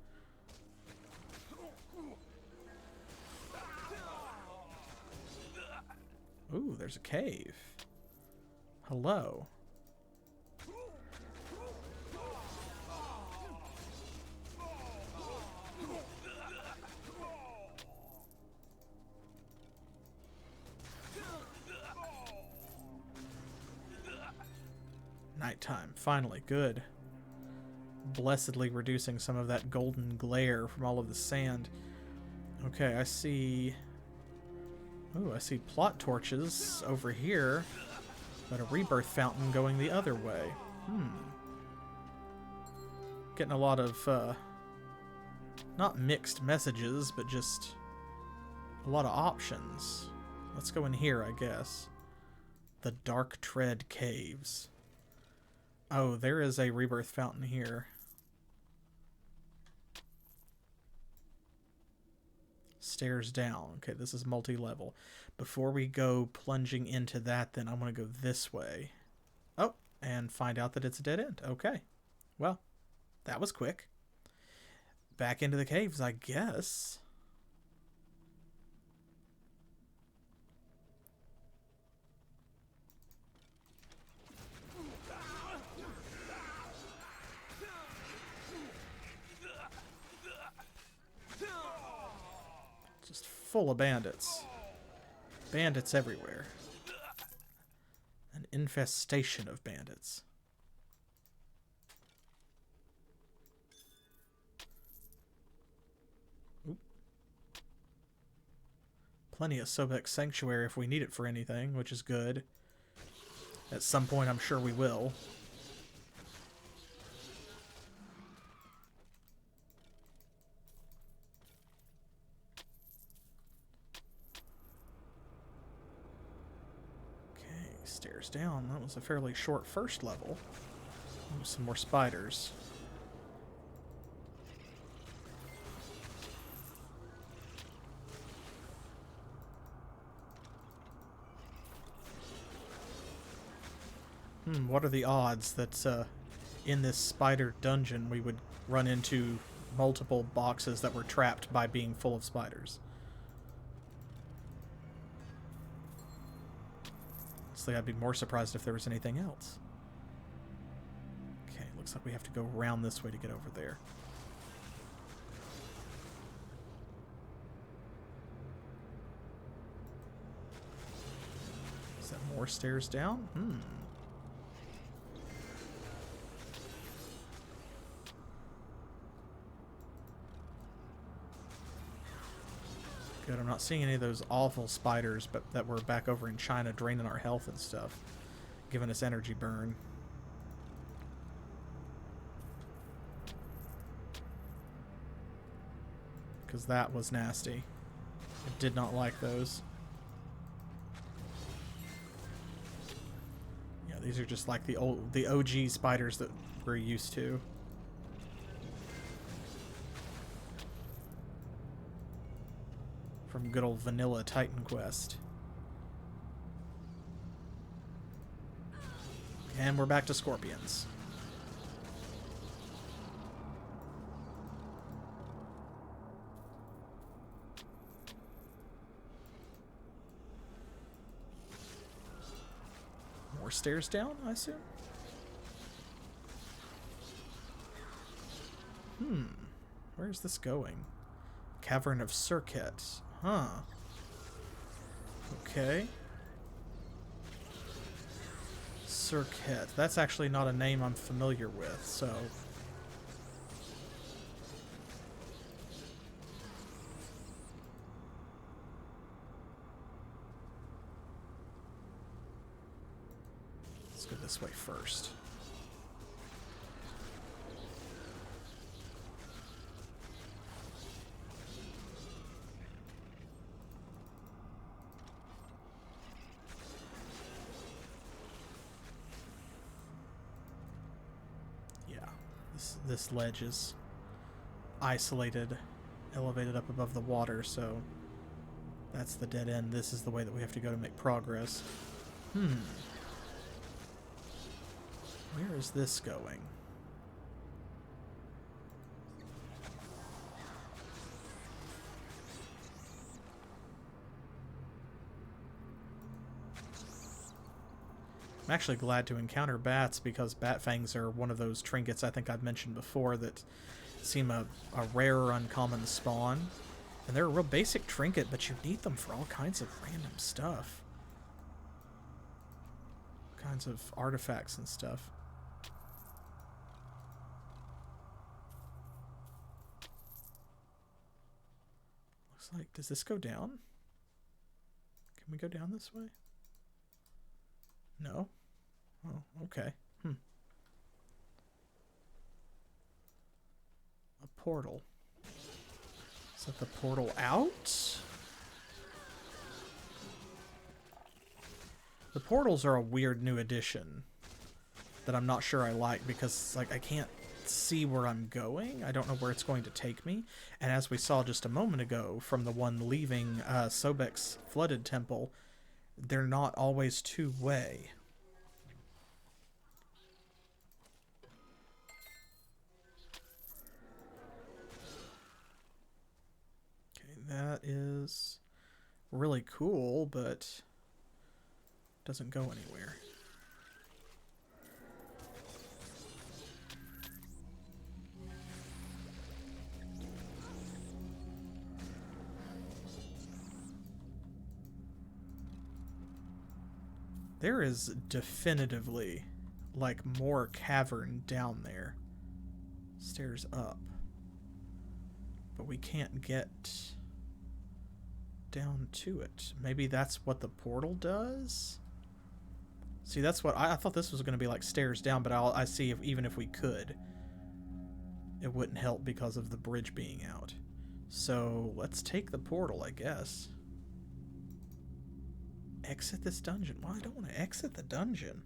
A: Ooh, there's a cave. Hello. Nighttime. Finally. Good. Blessedly reducing some of that golden glare from all of the sand. Okay, I see... Ooh, I see plot torches over here, but a Rebirth Fountain going the other way. Getting a lot of, not mixed messages, but just a lot of options. Let's go in here, I guess. The Dark Tread Caves. Oh, there is a Rebirth Fountain here. Stairs down. Okay, this is multi-level. Before we go plunging into that, then I'm going to go this way. Oh, and find out that it's a dead end. Okay. Well, that was quick. Back into the caves, I guess. Full of bandits. Bandits everywhere. An infestation of bandits. Oop. Plenty of Sobek Sanctuary if we need it for anything, which is good. At some point, I'm sure we will. Stairs down. That was a fairly short first level. Ooh, some more spiders. What are the odds that in this spider dungeon we would run into multiple boxes that were trapped by being full of spiders? I'd be more surprised if there was anything else. Okay, looks like we have to go around this way to get over there. Is that more stairs down? Good, I'm not seeing any of those awful spiders but that were back over in China draining our health and stuff. Giving us energy burn. Because that was nasty. I did not like those. Yeah, these are just like the OG spiders that we're used to. From good old vanilla Titan Quest. And we're back to scorpions. More stairs down, I assume? Where's this going? Cavern of Circuit. Huh. Okay. Circuit. That's actually not a name I'm familiar with, so... Let's go this way first. This ledge is isolated, elevated up above the water, so that's the dead end. This is the way that we have to go to make progress. Where is this going? I'm actually glad to encounter bats because bat fangs are one of those trinkets I think I've mentioned before that seem a rare or uncommon spawn. And they're a real basic trinket, but you need them for all kinds of random stuff. All kinds of artifacts and stuff. Looks like, does this go down? Can we go down this way? No? Oh, okay. A portal. Is that the portal out? The portals are a weird new addition that I'm not sure I like because, like, I can't see where I'm going. I don't know where it's going to take me. And as we saw just a moment ago from the one leaving Sobek's flooded temple, they're not always two-way. Okay, that is really cool, but doesn't go anywhere. There is definitively, like, more cavern down there. Stairs up. But we can't get down to it. Maybe that's what the portal does? See, that's what I thought this was going to be, like, stairs down, but I see if even if we could, it wouldn't help because of the bridge being out. So let's take the portal, I guess. Exit this dungeon. Well, I don't want to exit the dungeon.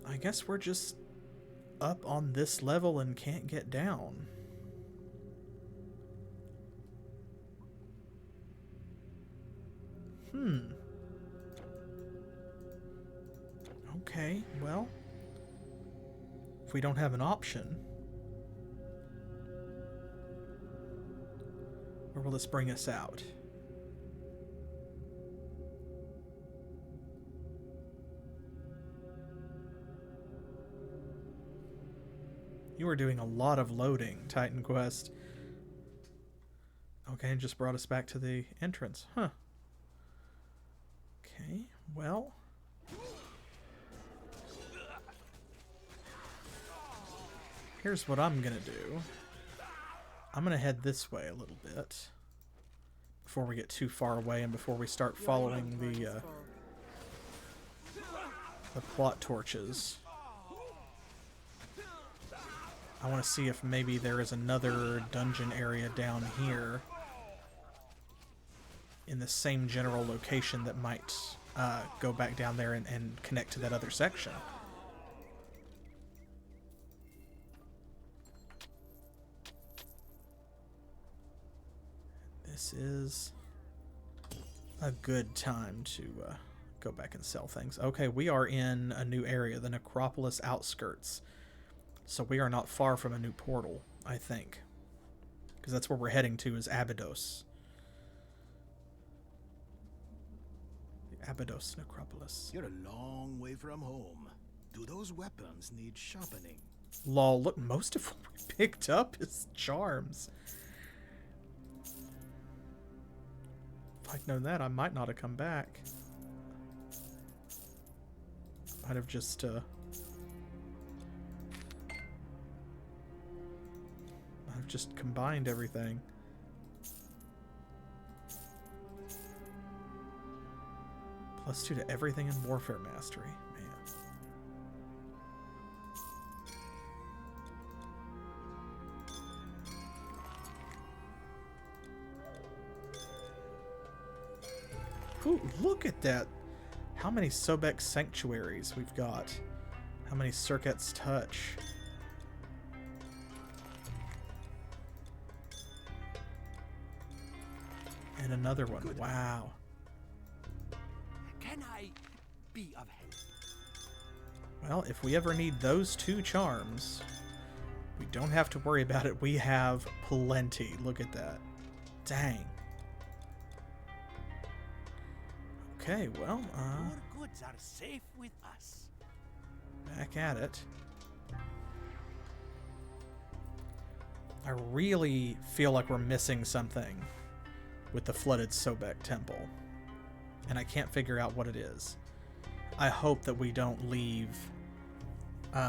A: I guess we're just up on this level and can't get down. Okay, well, if we don't have an option, where will this bring us out? You are doing a lot of loading, Titan Quest. Okay, and just brought us back to the entrance. Huh. Okay, well. Here's what I'm gonna do. I'm gonna head this way a little bit before we get too far away and before we start following the plot torches. I want to see if maybe there is another dungeon area down here in the same general location that might go back down there and connect to that other section. This is a good time to go back and sell things. Okay, we are in a new area, the Acropolis Outskirts. So we are not far from a new portal, I think. Because that's where we're heading to, is Abydos. The Abydos Necropolis.
C: You're a long way from home. Do those weapons need sharpening?
A: Lol, look, most of what we picked up is charms. If I'd known that, I might not have come back. I'd have just, I've just combined everything. +2 to everything in Warfare Mastery. Man. Ooh, look at that. How many Sobek sanctuaries we've got? How many circuits touch? And another one.
B: Good.
A: Wow.
B: Can I be of help?
A: Well, if we ever need those 2 charms, we don't have to worry about it. We have plenty. Look at that. Dang. Okay, well,
B: Your goods are safe with us.
A: back at it. I really feel like we're missing something with the flooded Sobek temple, and I can't figure out what it is. I hope that we don't leave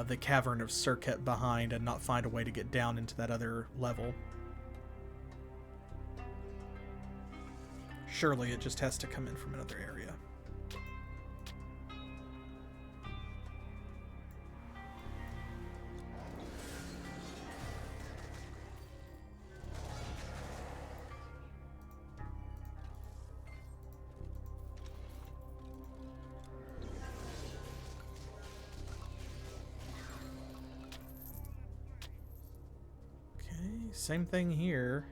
A: the Cavern of Serket behind and not find a way to get down into that other level. Surely it just has to come in from another area. Same thing here.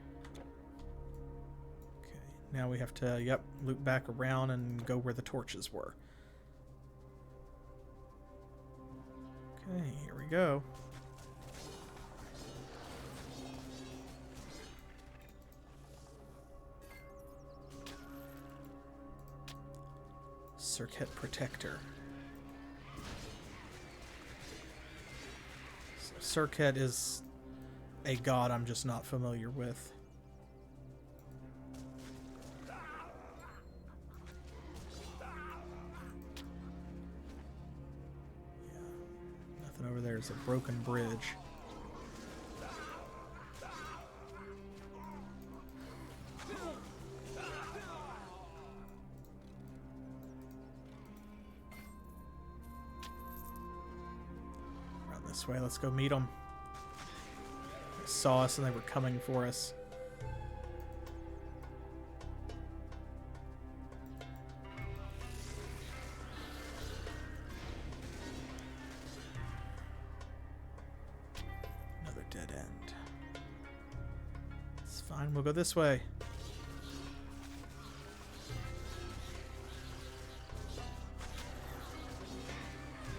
A: Okay, now we have to, yep, loop back around and go where the torches were. Okay, here we go. Serket Protector. Serket is a god I'm just not familiar with. Yeah, nothing over there. Is a broken bridge. Run this way. Let's go meet them. Saw us and they were coming for us. Another dead end. It's fine, we'll go this way.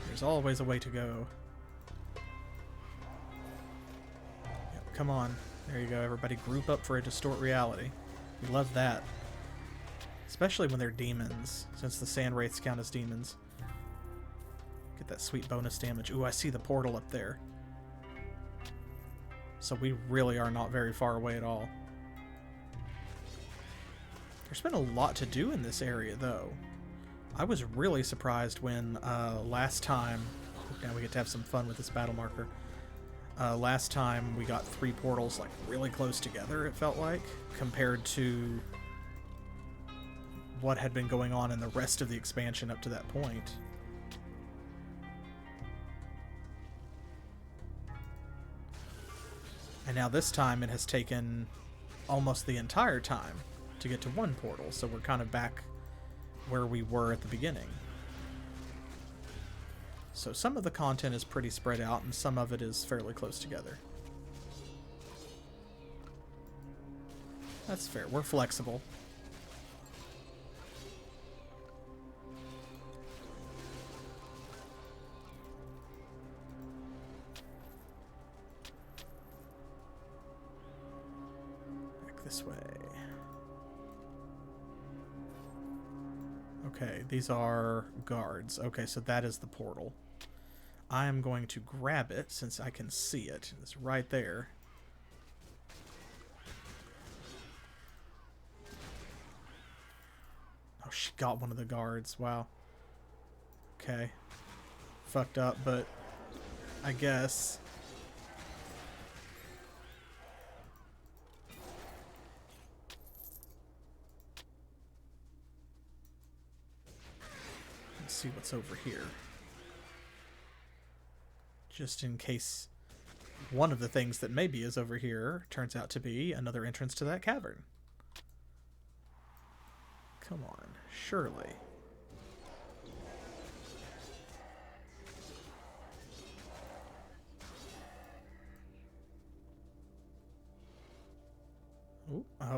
A: There's always a way to go. Come on. There you go. Everybody group up for a distort reality. We love that. Especially when they're demons, since the sand wraiths count as demons. Get that sweet bonus damage. Ooh, I see the portal up there. So we really are not very far away at all. There's been a lot to do in this area, though. I was really surprised when last time... Now we get to have some fun with this battle marker. Last time we got 3 portals like really close together, it felt like, compared to what had been going on in the rest of the expansion up to that point. And now this time it has taken almost the entire time to get to 1 portal, so we're kind of back where we were at the beginning. So some of the content is pretty spread out, and some of it is fairly close together. That's fair. We're flexible. Back this way. Okay, these are guards. Okay, so that is the portal. I am going to grab it since I can see it. It's right there. Oh, she got one of the guards. Wow. Okay. Fucked up, but I guess. Let's see what's over here. Just in case one of the things that maybe is over here turns out to be another entrance to that cavern. Come on, surely.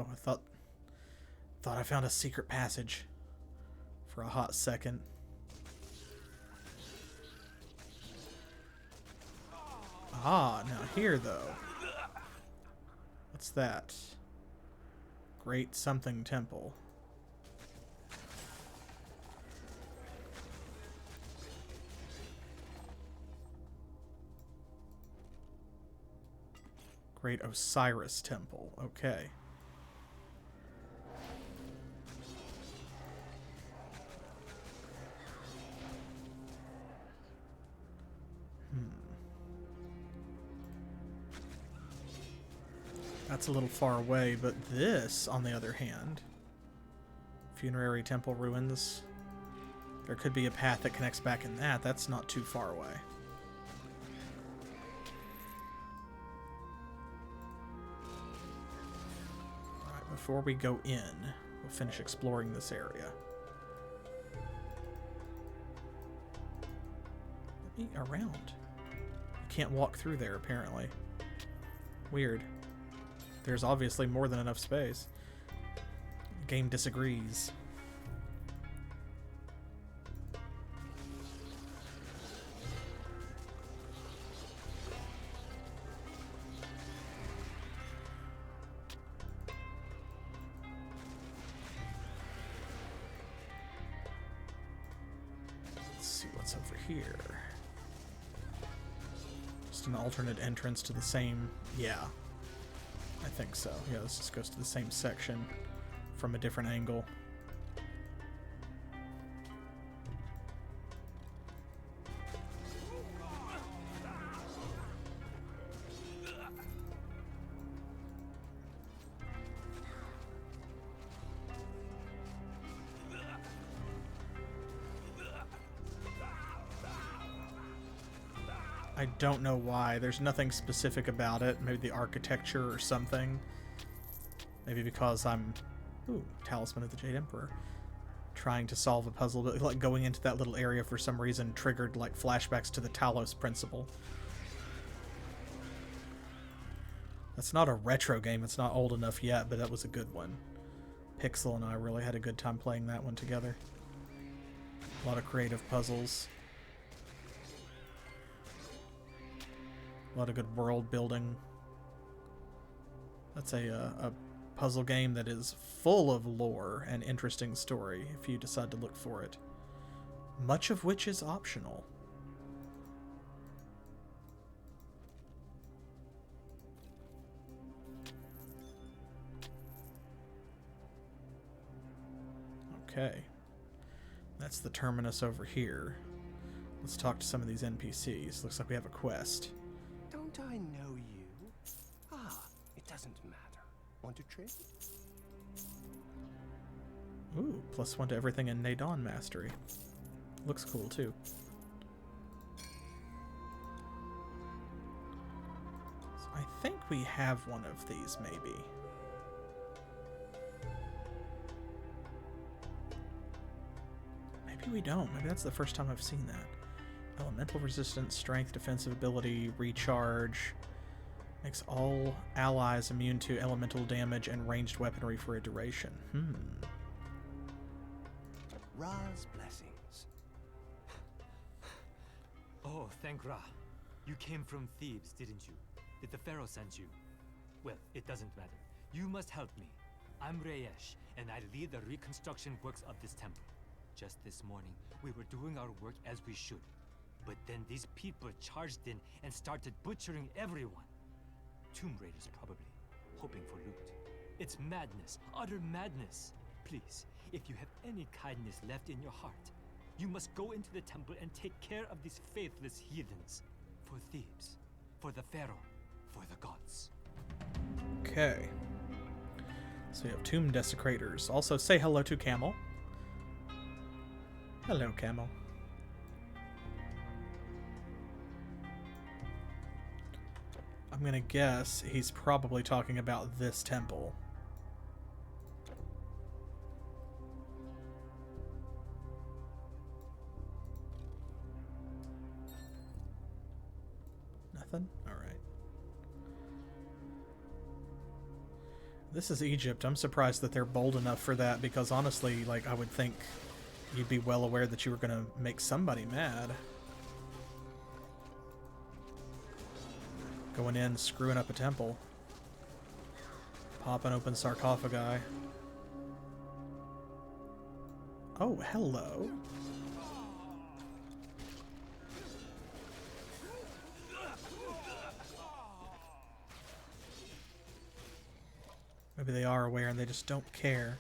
A: go. I thought I found a secret passage for a hot second. Ah, now here though. What's that? Great something temple. Great Osiris temple. Okay. That's a little far away, but this, on the other hand, Funerary Temple ruins. There could be a path that connects back in that. That's not too far away. Alright, before we go in, we'll finish exploring this area. Let me around. You can't walk through there, apparently. Weird. There's obviously more than enough space. The game disagrees. Let's see what's over here. Just an alternate entrance to the same... Yeah. I think so. Yeah, this just goes to the same section from a different angle. I don't know why. There's nothing specific about it. Maybe the architecture or something. Maybe because I'm... Ooh, Talisman of the Jade Emperor. Trying to solve a puzzle, but like going into that little area for some reason triggered like flashbacks to the Talos Principle. That's not a retro game. It's not old enough yet, but that was a good one. Pixel and I really had a good time playing that one together. A lot of creative puzzles. A lot of good world building. That's a puzzle game that is full of lore and interesting story if you decide to look for it. Much of which is optional. Okay. That's the terminus over here. Let's talk to some of these NPCs. Looks like we have a quest.
D: Don't I know you? Ah, it doesn't matter. Want to trade?
A: Ooh, +1 to everything in Nadon Mastery. Looks cool, too. So I think we have one of these, maybe. Maybe we don't. Maybe that's the first time I've seen that. Elemental resistance, strength, defensive ability, recharge. Makes all allies immune to elemental damage and ranged weaponry for a duration.
D: Ra's blessings.
E: Oh, thank Ra. You came from Thebes, didn't you? Did the Pharaoh send you? Well, it doesn't matter. You must help me. I'm Reyesh, and I lead the reconstruction works of this temple. Just this morning, we were doing our work as we should. But then these people charged in and started butchering everyone. Tomb Raiders, probably, hoping for loot. It's madness, utter madness. Please, if you have any kindness left in your heart, you must go into the temple and take care of these faithless heathens. For Thebes, for the Pharaoh, for the gods.
A: Okay. So we have Tomb Desecrators. Also, say hello to Camel. Hello, Camel. I'm gonna guess he's probably talking about this temple. Nothing? Alright. This is Egypt. I'm surprised that they're bold enough for that, because honestly, like, I would think you'd be well aware that you were going to make somebody mad. Going in, screwing up a temple. Popping open sarcophagi. Oh, hello. Maybe they are aware and they just don't care.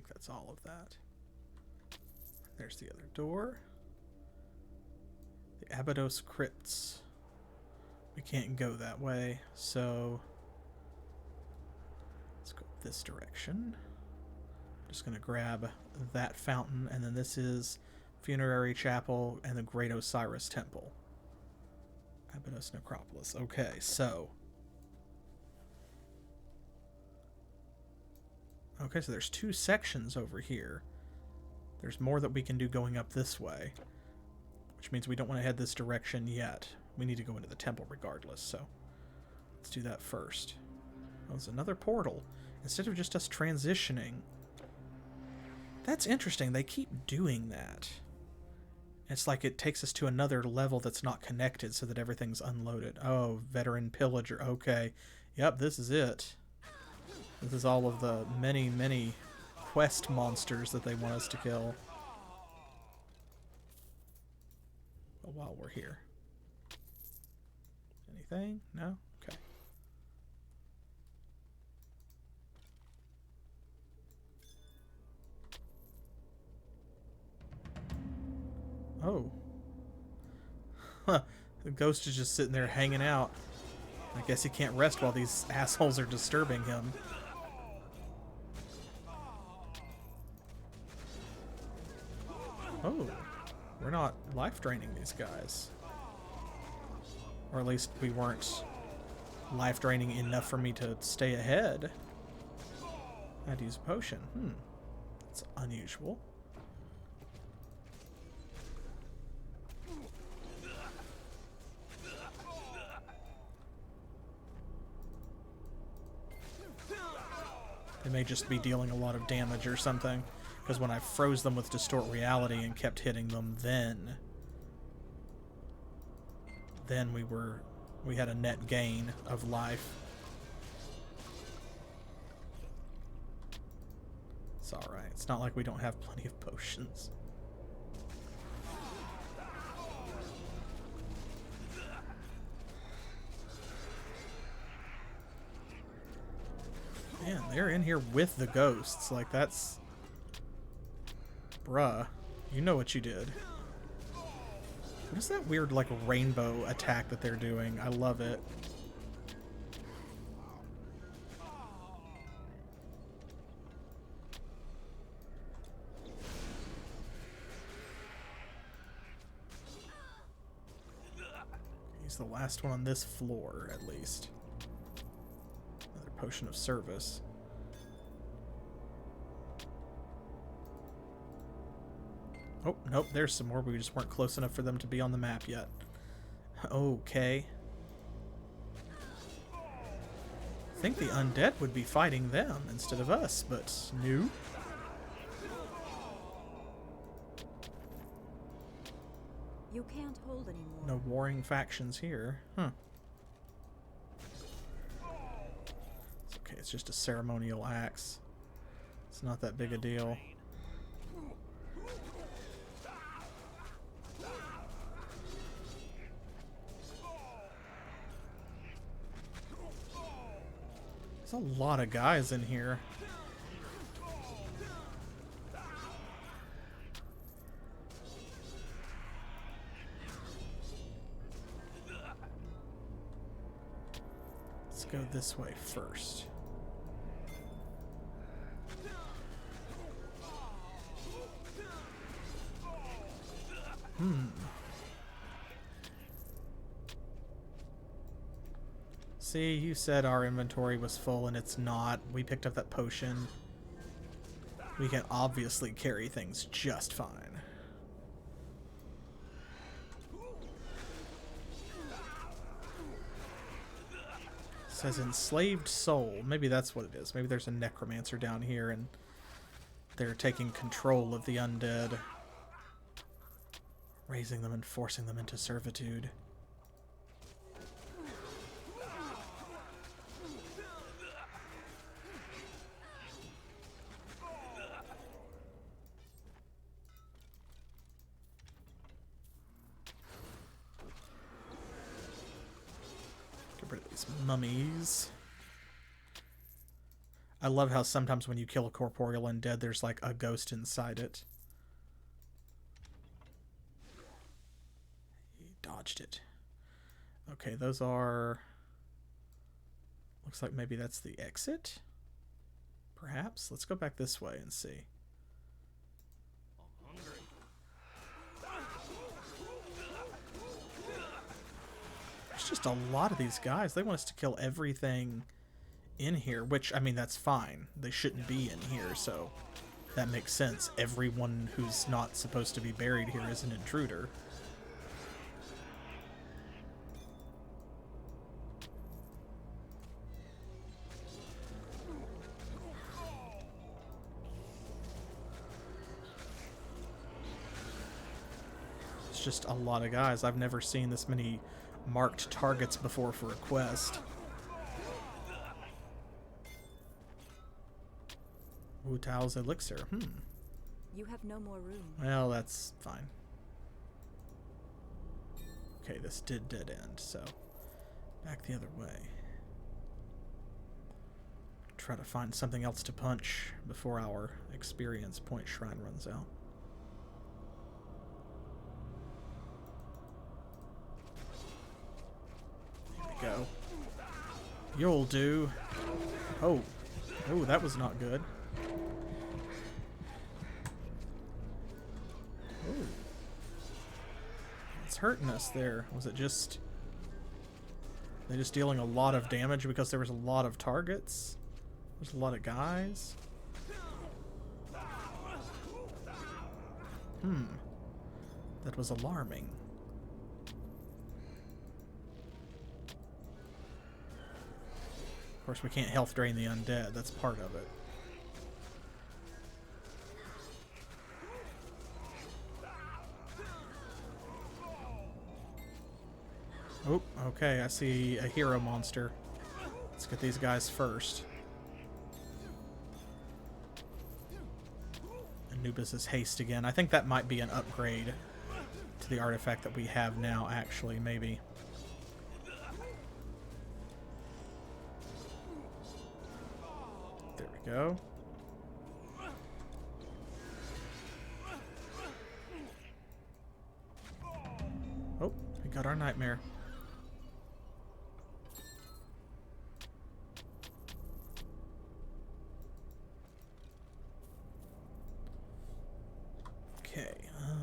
A: That's all of that. There's the other door. The Abydos crypts. We can't go that way, so let's go this direction. I'm just going to grab that fountain, and then this is Funerary Chapel and the Great Osiris Temple. Abydos Necropolis. Okay, so okay, so there's two sections over here. There's more that we can do going up this way, which means we don't want to head this direction yet. We need to go into the temple regardless, so let's do that first. Oh, there's another portal. Instead of just us transitioning. That's interesting. They keep doing that. It's like it takes us to another level that's not connected so that everything's unloaded. Oh, veteran pillager. Okay. Yep, this is it. This is all of the many, many quest monsters that they want us to kill. But while we're here. Anything? No? Okay. Oh. Huh. The ghost is just sitting there hanging out. I guess he can't rest while these assholes are disturbing him. Oh, we're not life draining these guys. Or at least we weren't life draining enough for me to stay ahead. I had to use a potion. That's unusual. They may just be dealing a lot of damage or something. Because when I froze them with Distort Reality and kept hitting them, then we had a net gain of life. It's alright. It's not like we don't have plenty of potions. Man, they're in here with the ghosts. Like, that's... Bruh, you know what you did. What is that weird, like, rainbow attack that they're doing? I love it. He's the last one on this floor, at least. Another potion of service. Oh, nope, there's some more. We just weren't close enough for them to be on the map yet. Okay. I think the undead would be fighting them instead of us, but no.
F: You can't hold anymore.
A: No warring factions here. Huh. It's okay, it's just a ceremonial axe. It's not that big a deal. There's a lot of guys in here. Let's go this way first. See, you said our inventory was full and it's not. We picked up that potion. We can obviously carry things just fine. It says enslaved soul. Maybe that's what it is. Maybe there's a necromancer down here and they're taking control of the undead, raising them and forcing them into servitude. Get rid of these mummies. I love how sometimes when you kill a corporeal undead, there's like a ghost inside it. He dodged it. Okay, those are... Looks like maybe that's the exit? Perhaps? Let's go back this way and see. There's just a lot of these guys. They want us to kill everything in here, which, I mean, that's fine. They shouldn't be in here, so that makes sense. Everyone who's not supposed to be buried here is an intruder. It's just a lot of guys. I've never seen this many marked targets before for a quest. Wu Tao's elixir.
F: You have no more room.
A: Well, that's fine. Okay, this did dead end, so back the other way. Try to find something else to punch before our experience point shrine runs out. There we go. You'll do. Oh. Oh, that was not good. Ooh. It's hurting us there. Was it just... They just dealing a lot of damage because there was a lot of targets? There's a lot of guys? That was alarming. Of course, we can't health drain the undead. That's part of it. Oh, okay, I see a hero monster. Let's get these guys first. Anubis' haste again. I think that might be an upgrade to the artifact that we have now, actually, maybe. There we go. Oh, we got our nightmare.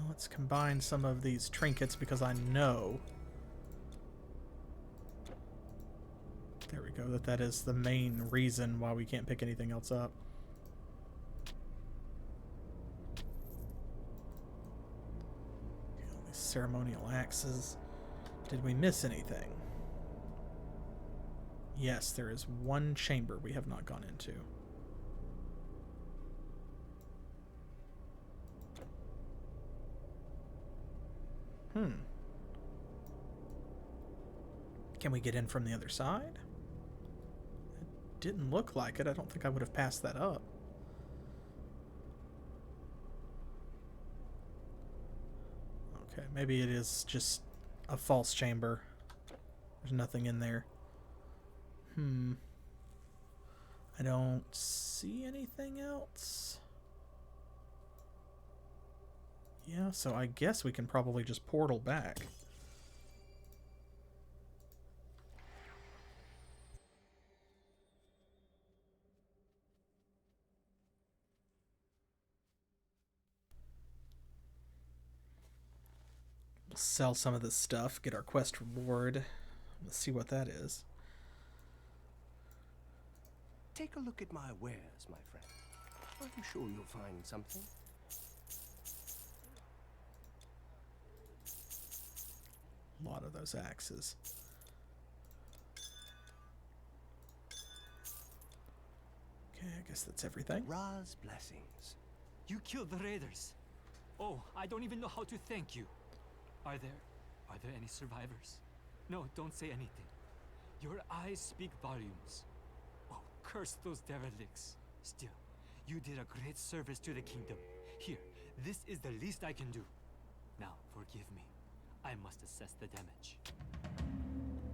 A: Let's combine some of these trinkets because I know, there we go, that is the main reason why we can't pick anything else up. All these ceremonial axes. Did we miss anything? Yes, there is one chamber we have not gone into. Can we get in from the other side? It didn't look like it. I don't think I would have passed that up. Okay, maybe it is just a false chamber. There's nothing in there. I don't see anything else. Yeah, so I guess we can probably just portal back. sell some of this stuff, get our quest reward. Let's see what that is.
D: Take a look at my wares, my friend. I'm sure you'll find something.
A: A lot of those axes. Okay, I guess that's everything.
D: Ra's blessings.
E: You killed the raiders. Oh, I don't even know how to thank you. Are there any survivors? No, don't say anything. Your eyes speak volumes. Oh, curse those derelicts. Still, you did a great service to the kingdom. Here, this is the least I can do. Now, forgive me. I must assess the damage.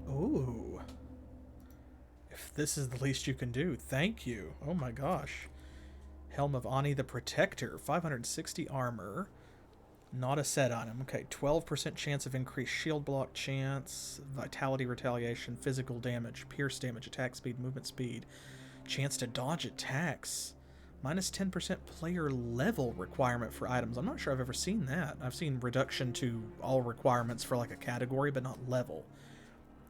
A: Ooh. If this is the least you can do, thank you. Oh my gosh. Helm of Ani the Protector, 560 armor. Not a set item. Okay, 12% chance of increased shield block chance, vitality retaliation, physical damage, pierce damage, attack speed, movement speed, chance to dodge attacks. Minus 10% player level requirement for items. I'm not sure I've ever seen that. I've seen reduction to all requirements for like a category, but not level.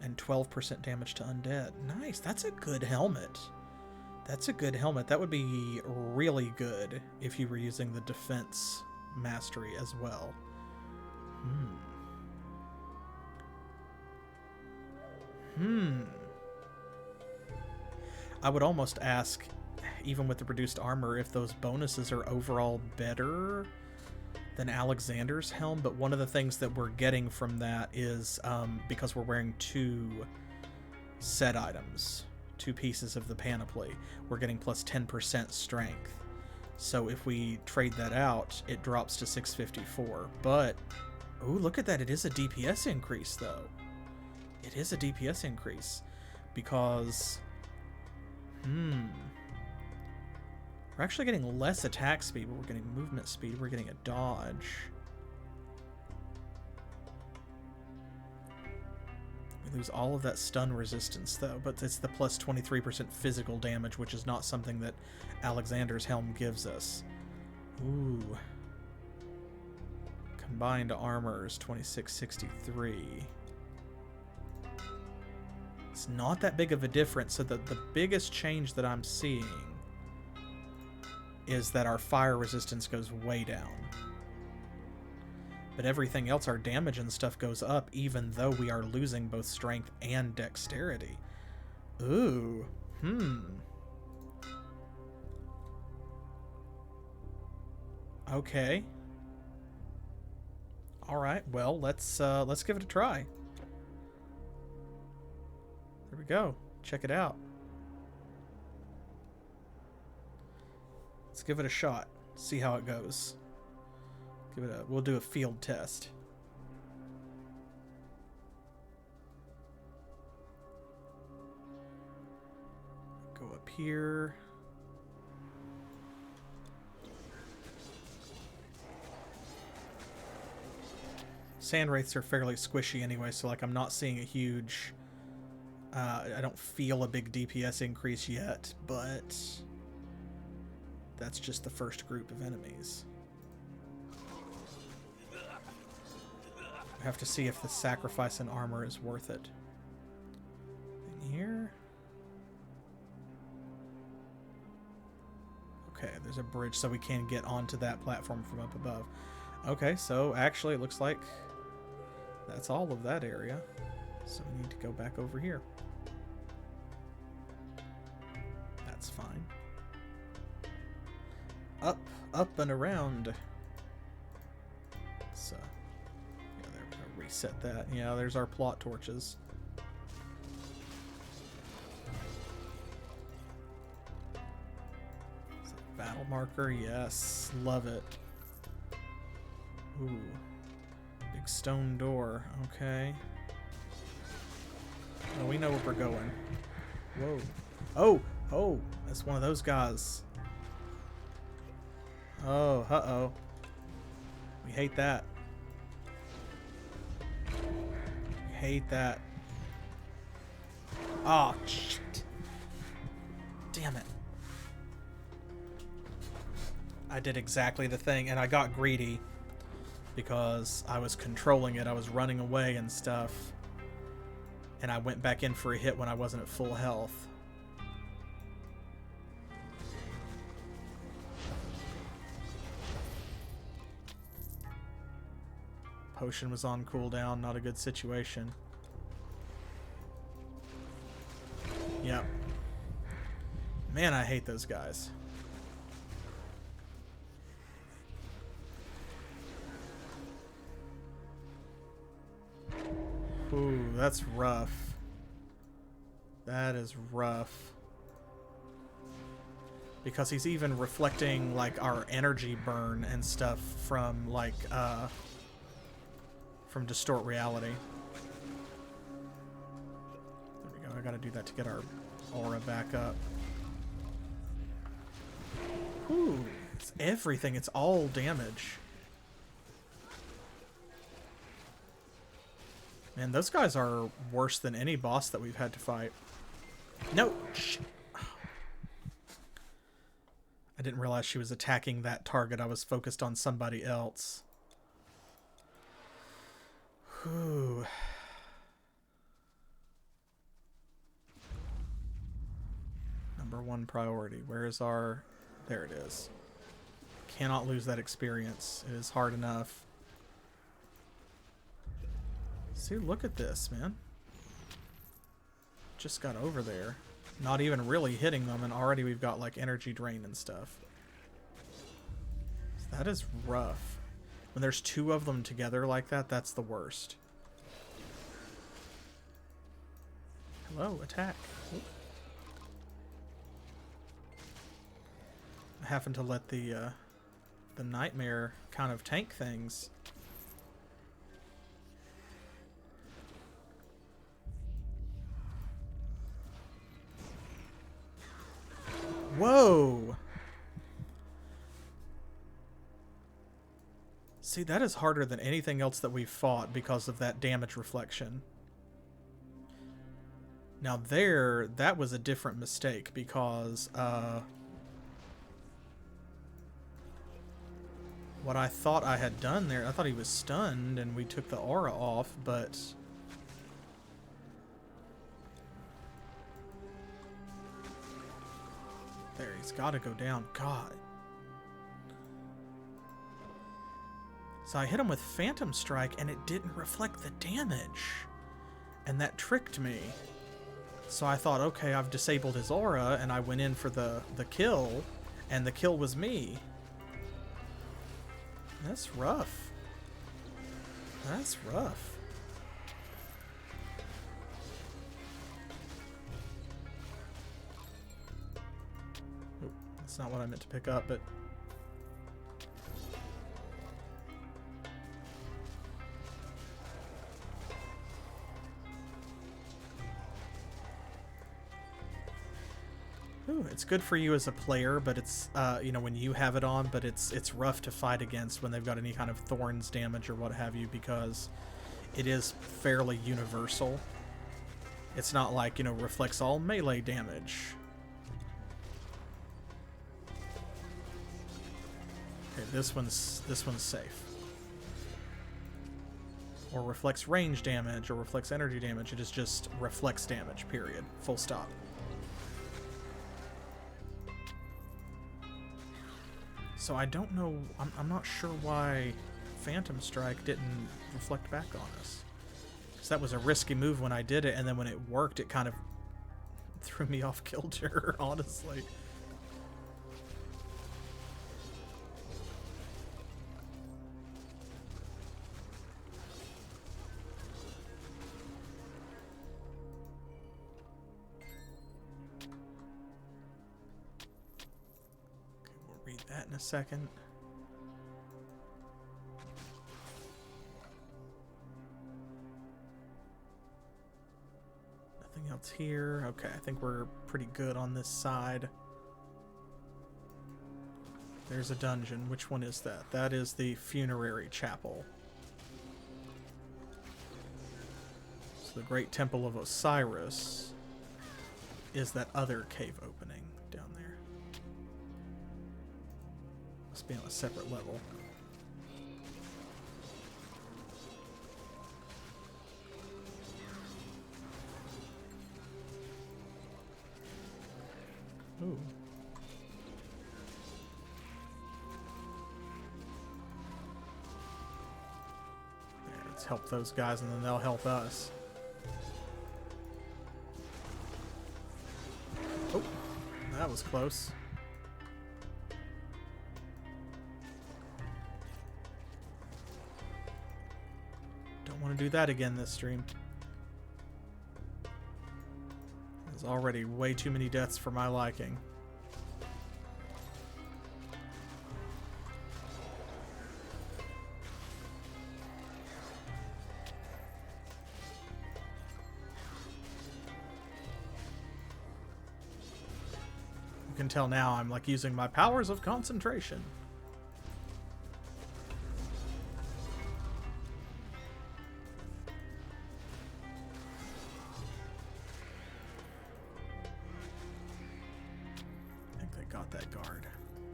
A: And 12% damage to undead. Nice. That's a good helmet. That's a good helmet. That would be really good if you were using the defense mastery as well. I would almost ask, even with the reduced armor, if those bonuses are overall better than Alexander's helm, but one of the things that we're getting from that is because we're wearing two set items, two pieces of the panoply, we're getting plus 10% strength. So if we trade that out, it drops to 654. But, ooh, look at that. It is a DPS increase, though. It is a DPS increase. Because, we're actually getting less attack speed, but we're getting movement speed. We're getting a dodge. We lose all of that stun resistance, though, but it's the plus 23% physical damage, which is not something that Alexander's helm gives us. Ooh. Combined armors, 2663. It's not that big of a difference, so the biggest change that I'm seeing is that our fire resistance goes way down. But everything else, our damage and stuff goes up, even though we are losing both strength and dexterity. Ooh. Okay. All right. Well, let's give it a try. There we go. Check it out. Let's give it a shot. See how it goes. We'll do a field test. Go up here. Sand wraiths are fairly squishy anyway, so like I'm not seeing a huge I don't feel a big DPS increase yet, but that's just the first group of enemies. We have to see if the sacrifice in armor is worth it. In here. Okay, there's a bridge so we can get onto that platform from up above. Okay, so actually it looks like that's all of that area. So we need to go back over here. That's fine. Up, up, and around. So, yeah, there we go. Reset that. Yeah, there's our plot torches. Is it a battle marker? Yes, love it. Ooh. Big stone door. Okay. Oh, we know where we're going. Whoa. Oh! Oh! That's one of those guys. Oh, uh-oh. We hate that. We hate that. Oh, shit. Damn it. I did exactly the thing, and I got greedy. because I was controlling it. I was running away and stuff. And I went back in for a hit when I wasn't at full health. Potion was on cooldown, not a good situation. Yep. Man, I hate those guys. Ooh, that's rough. That is rough. Because he's even reflecting, like, our energy burn and stuff from, like, from Distort Reality. There we go. I gotta do that to get our aura back up. Ooh, it's everything. It's all damage. Man, those guys are worse than any boss that we've had to fight. No! Shit. I didn't realize she was attacking that target. I was focused on somebody else. Whew. Number one priority. Where is our... There it is. Cannot lose that experience. It is hard enough. See, look at this, man. Just got over there. Not even really hitting them, and already we've got, like, energy drain and stuff. That is rough. When there's two of them together like that, that's the worst. Hello, attack. Oop. I happen to let the nightmare kind of tank things. Whoa! See, that is harder than anything else that we've fought because of that damage reflection. Now there, that was a different mistake because, what I thought I had done there, I thought he was stunned and we took the aura off, but... There, he's got to go down. God. So I hit him with Phantom Strike, and it didn't reflect the damage. And that tricked me. So I thought, okay, I've disabled his aura, and I went in for the kill, and the kill was me. That's rough. That's rough. That's not what I meant to pick up, but... Ooh, it's good for you as a player, but it's, you know, when you have it on, but it's rough to fight against when they've got any kind of thorns damage or what have you, because it is fairly universal. It's not like, you know, reflects all melee damage. Okay, this one's safe. Or reflects range damage, or reflects energy damage. It is just reflects damage, period. Full stop. So I don't know, I'm not sure why Phantom Strike didn't reflect back on us. Because that was a risky move when I did it, and then when it worked, it kind of threw me off kilter, honestly. That in a second. Nothing else here. Okay, I think we're pretty good on this side. There's a dungeon. Which one is that? That is the Funerary Chapel. So the Great Temple of Osiris is that other cave opening down there. Be on a separate level. Ooh. There, let's help those guys and then they'll help us. Oh, that was close. Don't want to do that again this stream. There's already way too many deaths for my liking. You can tell now I'm like using my powers of concentration.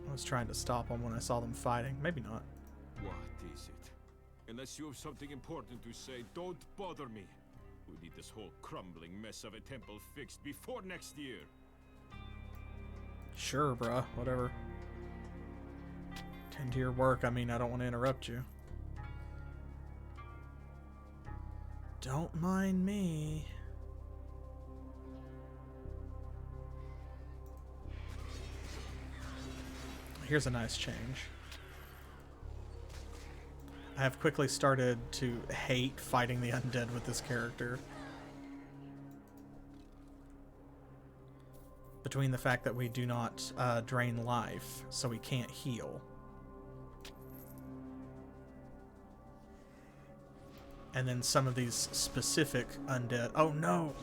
A: I was trying to stop them when I saw them fighting. Maybe not.
G: What is it? Unless you have something important to say, don't bother me. We need this whole crumbling mess of a temple fixed before next year.
A: Sure, bruh. Whatever. Tend to your work. I mean, I don't want to interrupt you. Don't mind me. Here's a nice change. I have quickly started to hate fighting the undead with this character. Between the fact that we do not drain life, so we can't heal. And then some of these specific undead... Oh no!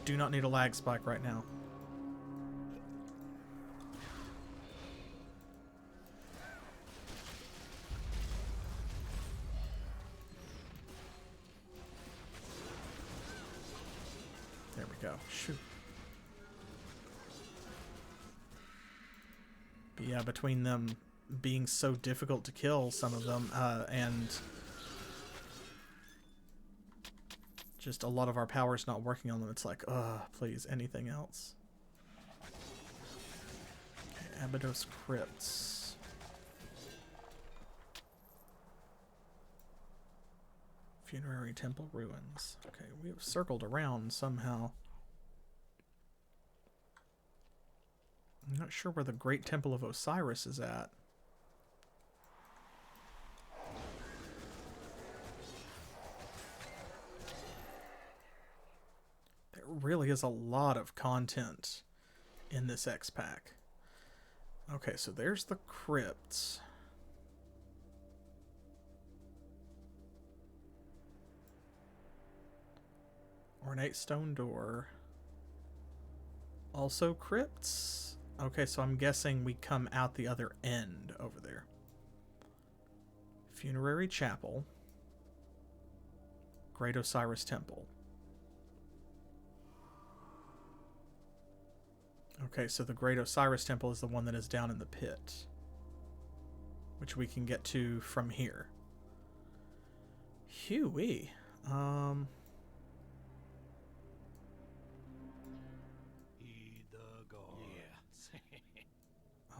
A: Do not need a lag spike right now. There we go. Shoot. But yeah, between them being so difficult to kill, some of them, and just a lot of our powers not working on them, it's like, please, anything else. Okay, Abydos Crypts. Funerary Temple Ruins. Okay, we have circled around somehow. I'm not sure where the Great Temple of Osiris is at. There really is a lot of content in this X-Pack. Okay, so there's the crypts. Ornate stone door. Also crypts. Okay, so I'm guessing we come out the other end over there. Funerary Chapel. Great Osiris Temple. Okay, so the Great Osiris Temple is the one that is down in the pit, which we can get to from here. Hue-wee.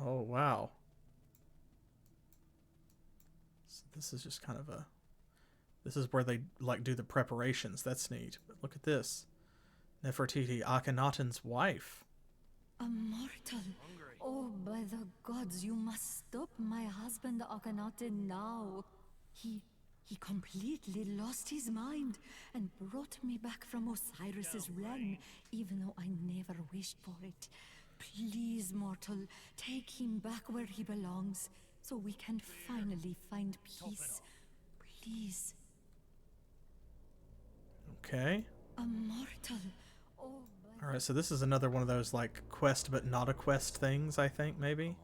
A: Oh, wow. So this is just kind of a... This is where they, like, do the preparations. That's neat. But look at this. Nefertiti, Akhenaten's wife.
F: A mortal. Oh, by the gods, you must stop my husband Akhenaten now. He completely lost his mind and brought me back from Osiris's realm, even though I never wished for it. Please, mortal, take him back where he belongs, so we can finally find peace. Please.
A: Okay.
F: A mortal. Oh,
A: Alright, so this is another one of those, like, quest but not a quest things, I think, maybe?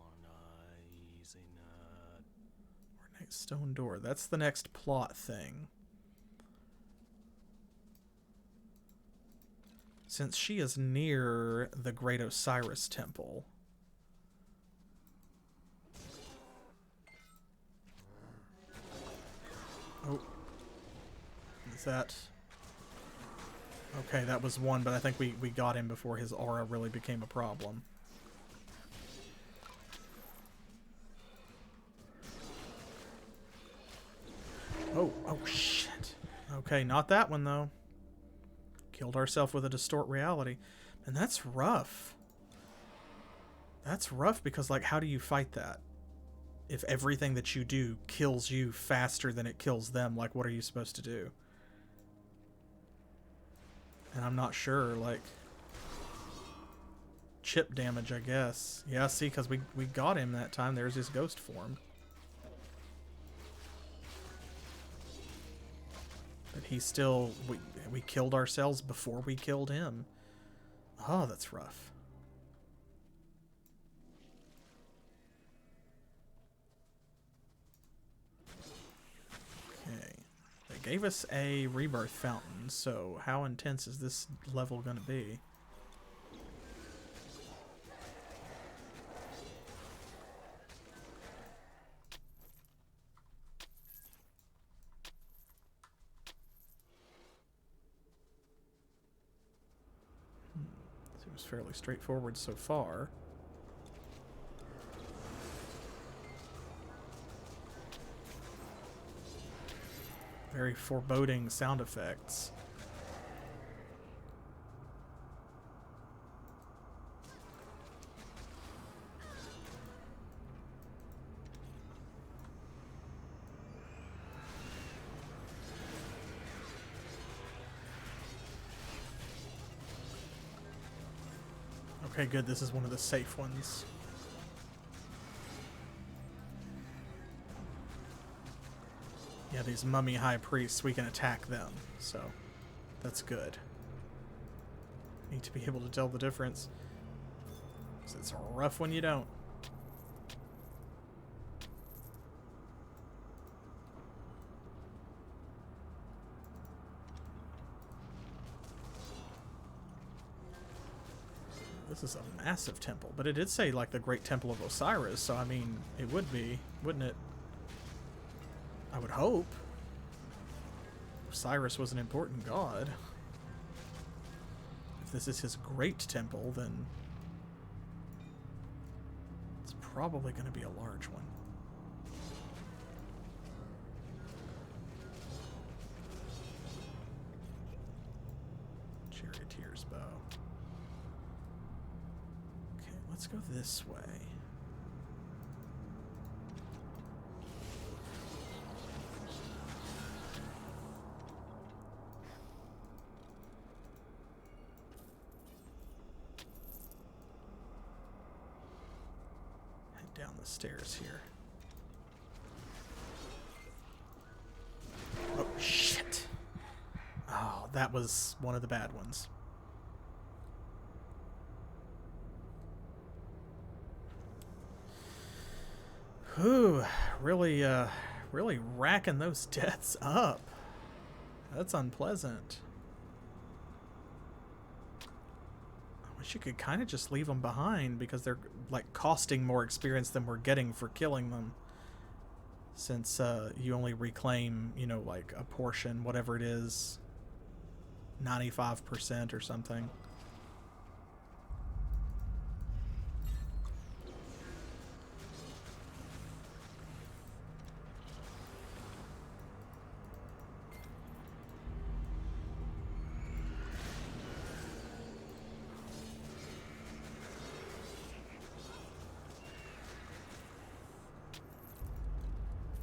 A: Ornate stone door. That's the next plot thing. Since she is near the Great Osiris Temple. Oh. Is that... Okay, that was one, but I think we got him before his aura really became a problem. Okay, not that one, though. Killed ourselves with a distort reality. And that's rough. That's rough because, like, how do you fight that? If everything that you do kills you faster than it kills them, like, what are you supposed to do? And I'm not sure, like... Chip damage, I guess. Yeah, see, because we got him that time. There's his ghost form. But he still... We killed ourselves before we killed him. Oh, that's rough. Okay. They gave us a Rebirth Fountain, so how intense is this level going to be? Seems fairly straightforward so far. Very foreboding sound effects. Okay, good. This is one of the safe ones. Yeah, these mummy high priests, we can attack them, so that's good. Need to be able to tell the difference. 'Cause it's rough when you don't. This is a massive temple, but it did say, like, the Great Temple of Osiris, so, I mean, it would be, wouldn't it? I would hope. Osiris was an important god. If this is his great temple, then it's probably going to be a large one. Charioteer's bow. Okay, let's go this way. Down the stairs here. Oh, shit. Oh, that was one of the bad ones. Whew, really racking those deaths up. That's unpleasant. You could kind of just leave them behind because they're like costing more experience than we're getting for killing them, since you only reclaim, you know, like a portion, whatever it is, 95% or something.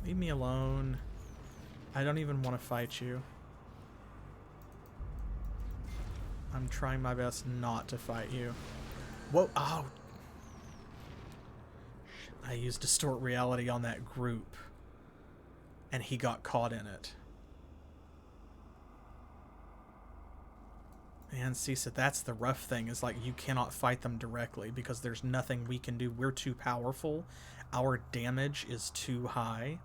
A: Leave me alone. I don't even want to fight you. I'm trying my best not to fight you. Whoa, oh. I used distort reality on that group, and he got caught in it. Man, Cisa, that's the rough thing, is like you cannot fight them directly because there's nothing we can do. We're too powerful. Our damage is too high.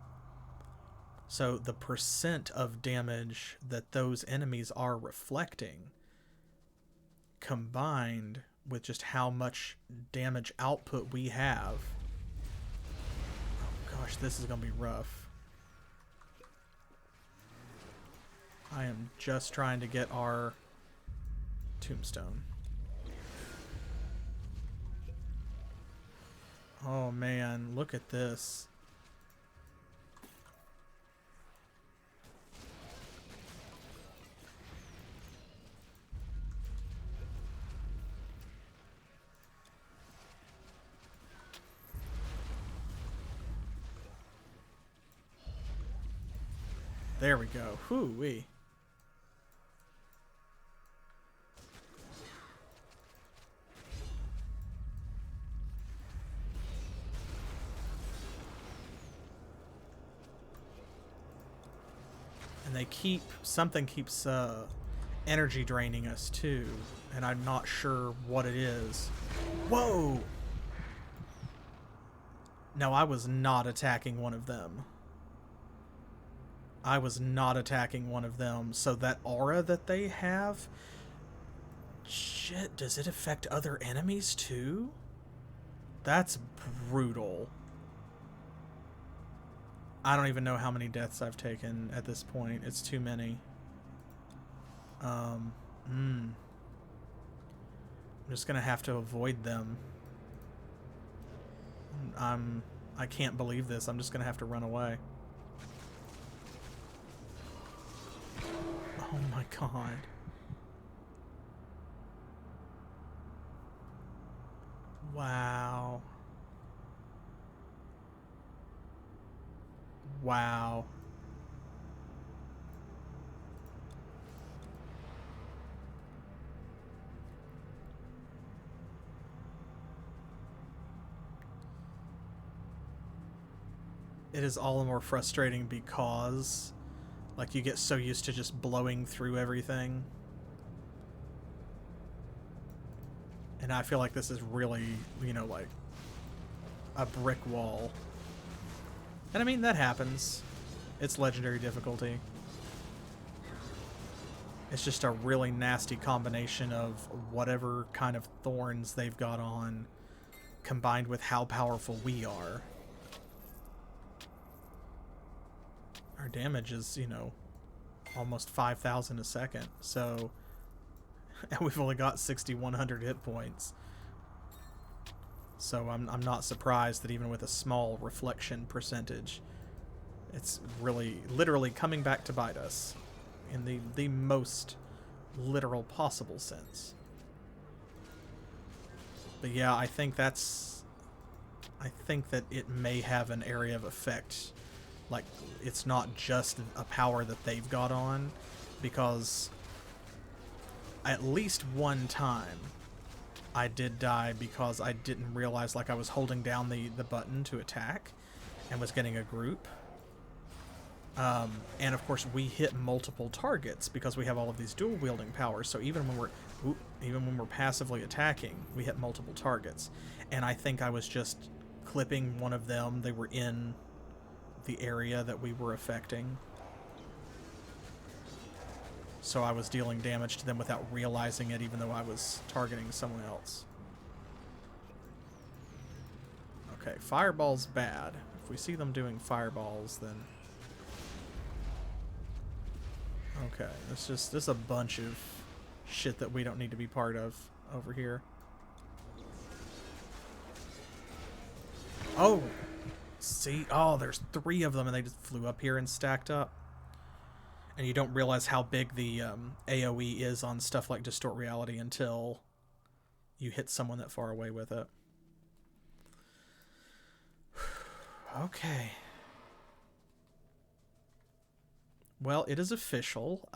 A: So the percent of damage that those enemies are reflecting, combined with just how much damage output we have. Oh gosh, this is going to be rough. I am just trying to get our tombstone. Oh man, look at this. There we go. Hoo-wee. And they keep... Something keeps energy draining us, too. And I'm not sure what it is. Whoa! No, I was not attacking one of them. I was not attacking one of them. So that aura that they have... Shit, does it affect other enemies, too? That's brutal. I don't even know how many deaths I've taken at this point. It's too many. I'm just gonna have to avoid them. I can't believe this. I'm just gonna have to run away. Oh my god. Wow. Wow. It is all the more frustrating because, like, you get so used to just blowing through everything. And I feel like this is really, you know, like, a brick wall. And I mean, that happens. It's legendary difficulty. It's just a really nasty combination of whatever kind of thorns they've got on, combined with how powerful we are. Our damage is, you know, almost 5,000 a second, so... And we've only got 6,100 hit points. So I'm not surprised that even with a small reflection percentage, it's really, literally coming back to bite us. In the most literal possible sense. But yeah, I think that it may have an area of effect. Like, it's not just a power that they've got on, because at least one time I did die because I didn't realize, like, I was holding down the button to attack and was getting a group. And of course we hit multiple targets because we have all of these dual wielding powers. So even when we're passively attacking, we hit multiple targets. And I think I was just clipping one of them. They were in the area that we were affecting. So I was dealing damage to them without realizing it, even though I was targeting someone else. Okay, fireball's bad. If we see them doing fireballs, then... Okay, this is a bunch of shit that we don't need to be part of over here. Oh! See? Oh, there's 3 of them and they just flew up here and stacked up. And you don't realize how big the AoE is on stuff like Distort Reality until you hit someone that far away with it. Okay. Well, it is official.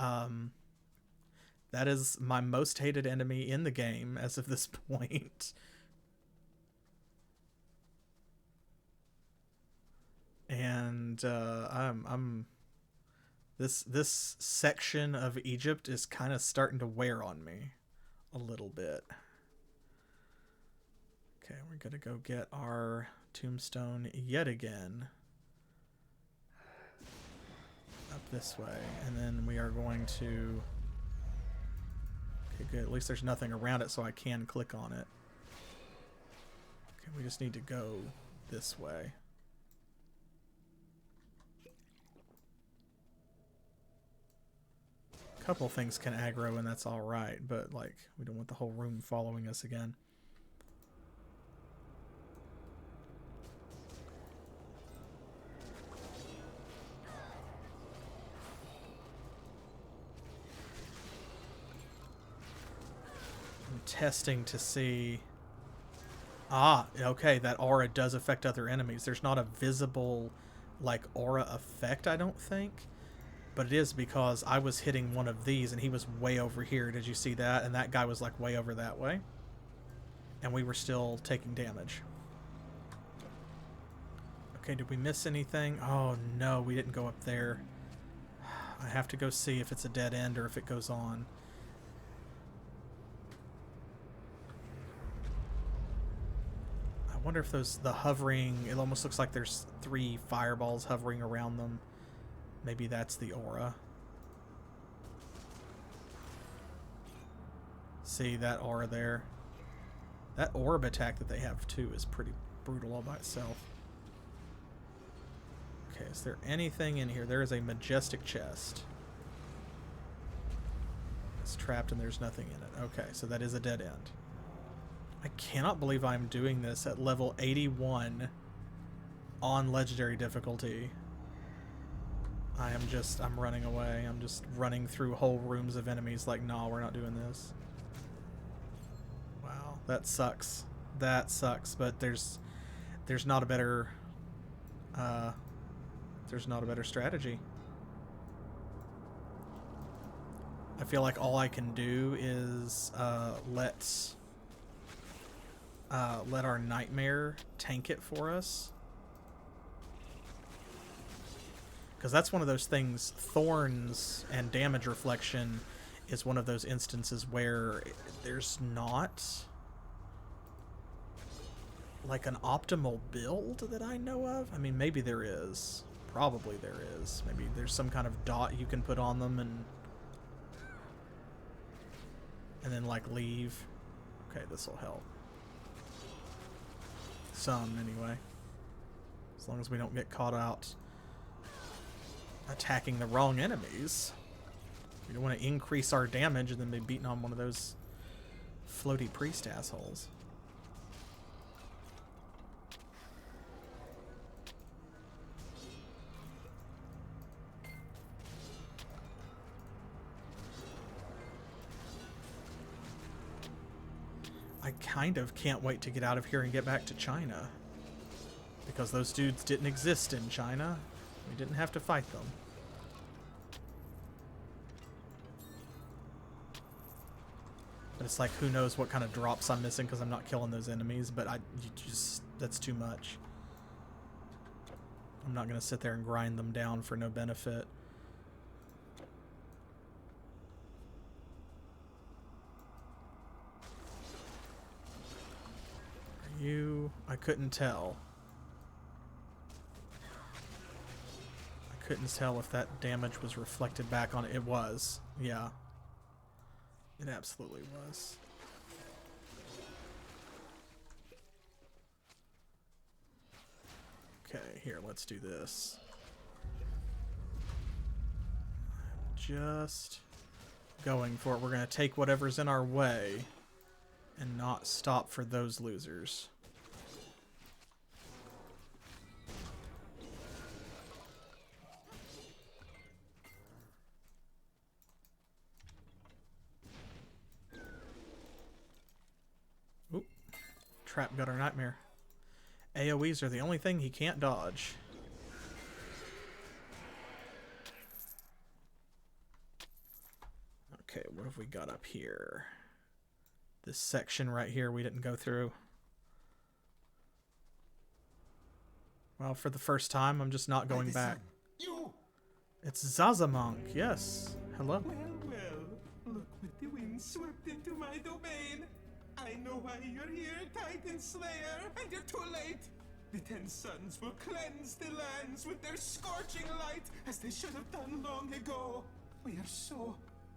A: That is my most hated enemy in the game as of this point. And this section of Egypt is kind of starting to wear on me a little bit. Okay, we're gonna go get our tombstone yet again. Up this way, and then we are going to... Okay, good. At least there's nothing around it, so I can click on it. Okay, we just need to go this way. A couple things can aggro, and that's alright, but, like, we don't want the whole room following us again. Testing to see... Ah, okay, that aura does affect other enemies. There's not a visible, like, aura effect, I don't think. But it is because I was hitting one of these and he was way over here. Did you see that? And that guy was like way over that way. And we were still taking damage. Okay, did we miss anything? Oh no, we didn't go up there. I have to go see if it's a dead end or if it goes on. I wonder if the hovering, it almost looks like there's 3 fireballs hovering around them. Maybe that's the aura. See that aura there? That orb attack that they have too is pretty brutal all by itself. Okay, is there anything in here? There is a majestic chest. It's trapped and there's nothing in it. Okay, so that is a dead end. I cannot believe I'm doing this at level 81 on legendary difficulty. I'm running away. I'm just running through whole rooms of enemies like, nah, we're not doing this. Wow, that sucks. That sucks, but there's not a better strategy. I feel like all I can do is let our nightmare tank it for us. Because that's one of those things, thorns and damage reflection is one of those instances where there's not like an optimal build that I know of. I mean, maybe there is. Probably there is. Maybe there's some kind of dot you can put on them and then like leave. Okay, this will help. Some, anyway. As long as we don't get caught out attacking the wrong enemies. We don't want to increase our damage and then be beaten on one of those floaty priest assholes. I kind of can't wait to get out of here and get back to China. Because those dudes didn't exist in China. We didn't have to fight them. But it's like, who knows what kind of drops I'm missing because I'm not killing those enemies, but that's too much. I'm not going to sit there and grind them down for no benefit. Are you? I couldn't tell. I couldn't tell if that damage was reflected back on it. It was. Yeah. It absolutely was. Okay, here, let's do this. I'm just going for it. We're going to take whatever's in our way and not stop for those losers. Oop. Trap got our nightmare. AoEs are the only thing he can't dodge. Okay, what have we got up here? This section right here we didn't go through. Well, for the first time, I'm just not going back.
D: You!
A: It's Zazamonk, yes. Hello.
D: Well, look what the wind swept into my domain. I know why you're here, Titan Slayer, and you're too late. The 10 Sons will cleanse the lands with their scorching light, as they should have done long ago. We are so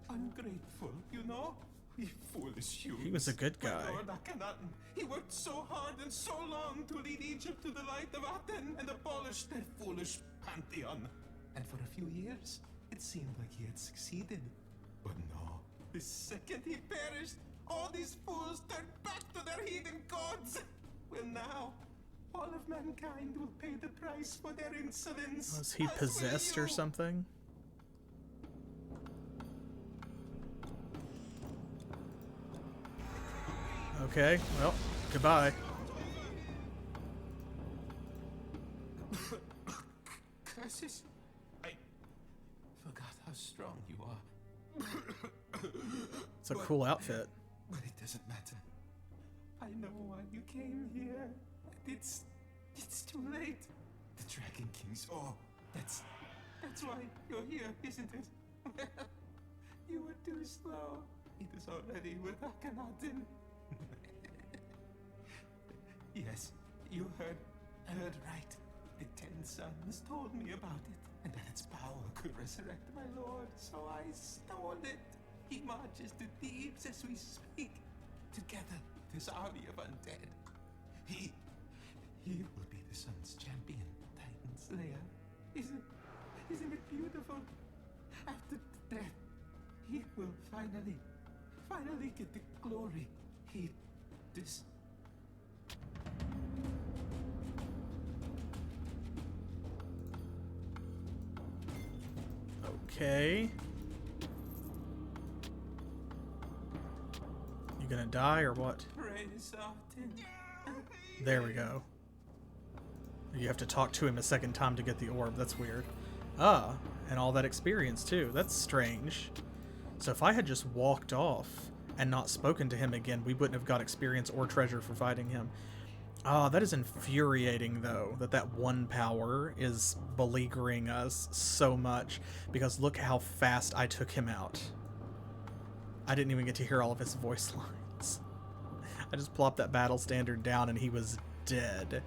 D: ungrateful, you know? We foolish humans.
A: He was a good guy.
D: My Lord Akhenaten, he worked so hard and so long to lead Egypt to the light of Aten and abolish their foolish pantheon. And for a few years, it seemed like he had succeeded. But no, the second he perished, all these fools turned back to their heathen gods. Well, now, all of mankind will pay the price for their insolence.
A: Was he possessed or something? Okay, well, goodbye.
D: Curses! I forgot
A: cool outfit.
D: But it doesn't matter. I know why you came here. It's too late. The Dragon King's that's why you're here, isn't it? You were too slow. It is already with Akhenaten. Yes, you heard right. The 10 Sons told me about it, and that its power could resurrect my lord, so I stole it. He marches to Thebes as we speak, together with his army of undead. He will be the Sun's champion, Titan Slayer. Isn't it beautiful? After death, he will finally get the glory he deserves.
A: Okay. You gonna die or what?
D: Praise Arten.
A: There we go. You have to talk to him a second time to get the orb. That's weird. Ah, and all that experience too. That's strange. So if I had just walked off and not spoken to him again, we wouldn't have got experience or treasure for fighting him. Ah, that is infuriating though, that one power is beleaguering us so much, because look how fast I took him out. I didn't even get to hear all of his voice lines. I just plopped that battle standard down and he was dead.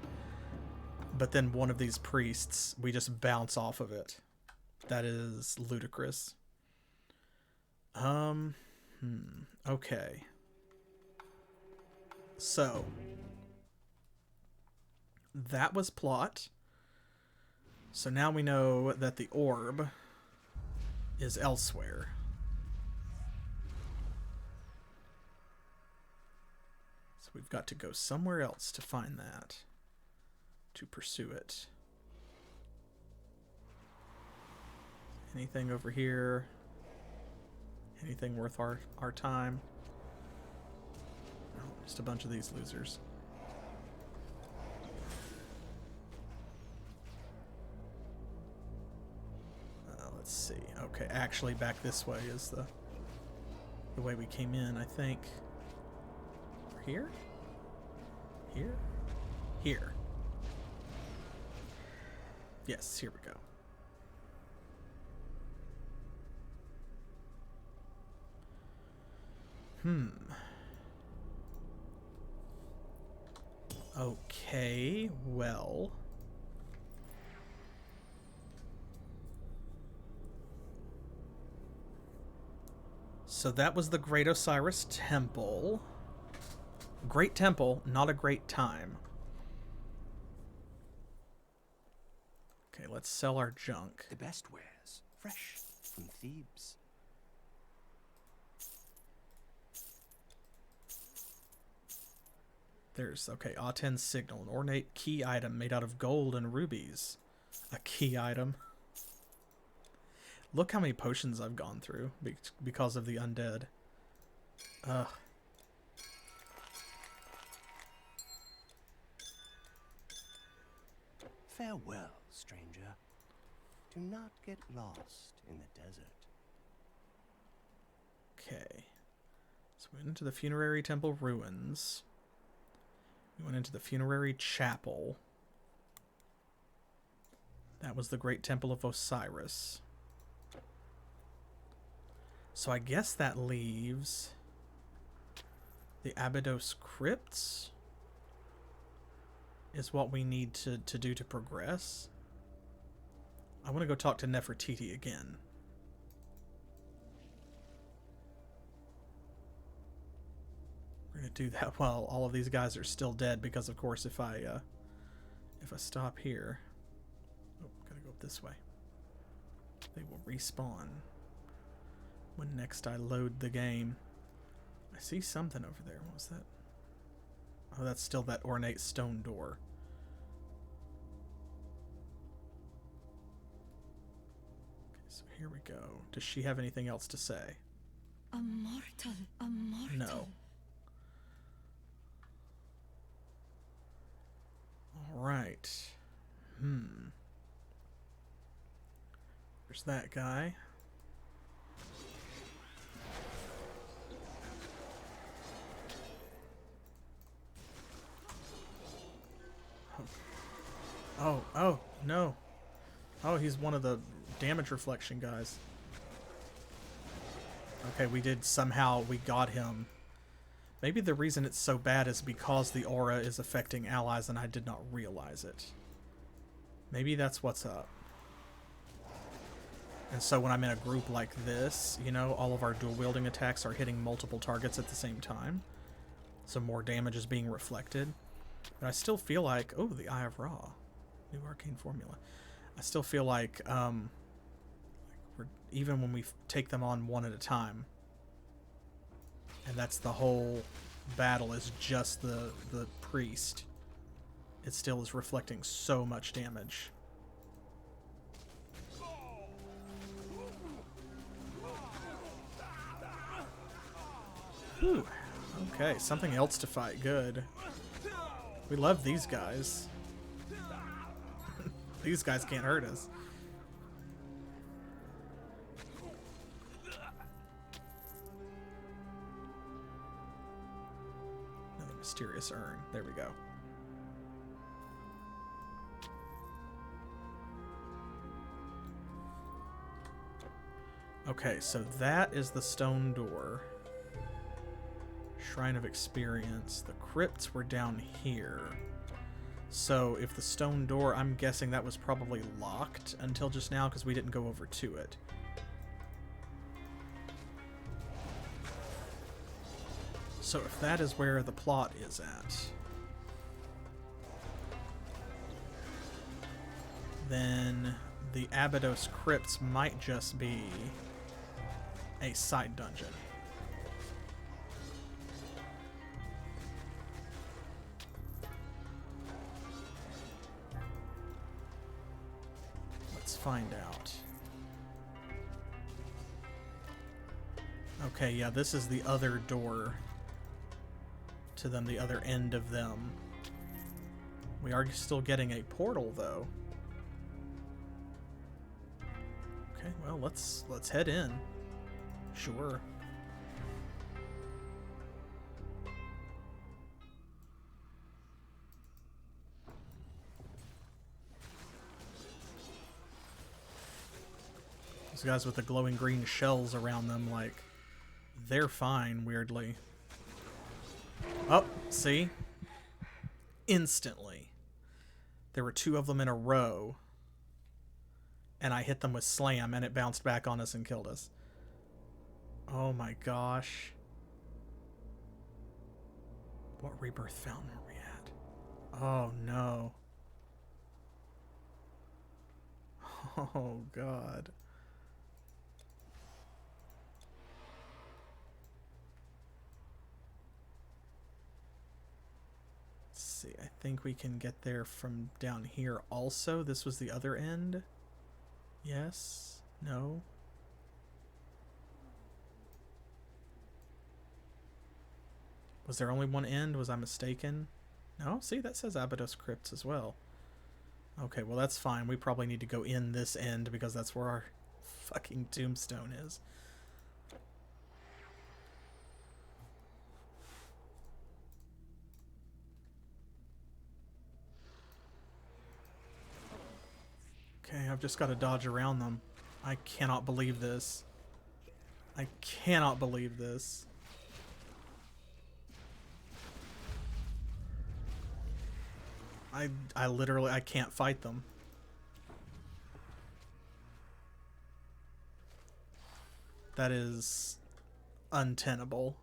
A: But then one of these priests, we just bounce off of it. That is ludicrous. Okay. So that was plot. So now we know that the orb is elsewhere. So we've got to go somewhere else to find that, to pursue it. Anything over here? Anything worth our time? No, just a bunch of these losers. Let's see. Okay, actually back this way is the way we came in, I think. Here? Here? Here. Yes, here we go. Okay, well. So that was the Great Osiris Temple. Great temple, not a great time. Okay, let's sell our junk.
H: The best wares, fresh from Thebes.
A: There's, okay, Aten's signal, an ornate key item made out of gold and rubies. A key item. Look how many potions I've gone through because of the undead. Ugh.
H: Farewell, stranger. Do not get lost in the desert.
A: Okay. So we went into the Funerary Temple ruins. We went into the Funerary Chapel. That was the Great Temple of Osiris. So I guess that leaves the Abydos Crypts is what we need to do to progress. I want to go talk to Nefertiti again. We're going to do that while all of these guys are still dead, because of course if I stop here, oh, gotta go this way, they will respawn when next I load the game. I see something over there. What was that? Oh, that's still that ornate stone door. Okay, so here we go. Does she have anything else to say?
F: A mortal.
A: No. All right. There's that guy. Oh, no. Oh, he's one of the damage reflection guys. Okay, we got him. Maybe the reason it's so bad is because the aura is affecting allies and I did not realize it. Maybe that's what's up. And so when I'm in a group like this, you know, all of our dual wielding attacks are hitting multiple targets at the same time. So more damage is being reflected. But I still feel like, oh, the Eye of Ra. New arcane formula. I still feel like even when we take them on one at a time, and that's the whole battle is just the priest, it still is reflecting so much damage. Whew. Okay, something else to fight. Good. We love these guys. These guys can't hurt us. Another Mysterious Urn. There we go. Okay, so that is the stone door. Shrine of Experience. The crypts were down here. So if the stone door, I'm guessing that was probably locked until just now because we didn't go over to it. So if that is where the plot is at, then the Abydos crypts might just be a side dungeon. Find out. Okay, yeah, this is the other door to them, the other end of them. We are still getting a portal, though. Okay, well, let's head in. Sure. Those guys with the glowing green shells around them, like, they're fine, weirdly. Oh, see? Instantly. There were two of them in a row. And I hit them with slam, and it bounced back on us and killed us. Oh my gosh. What Rebirth Fountain are we at? Oh no. Oh god. See, I think we can get there from down here also. This was the other end. Yes? No? Was there only one end? Was I mistaken? No? See, that says Abydos Crypts as well. Okay, well that's fine. We probably need to go in this end because that's where our fucking tombstone is. Okay, I've just got to dodge around them. I cannot believe this. I cannot believe this. I literally, I can't fight them. That is untenable.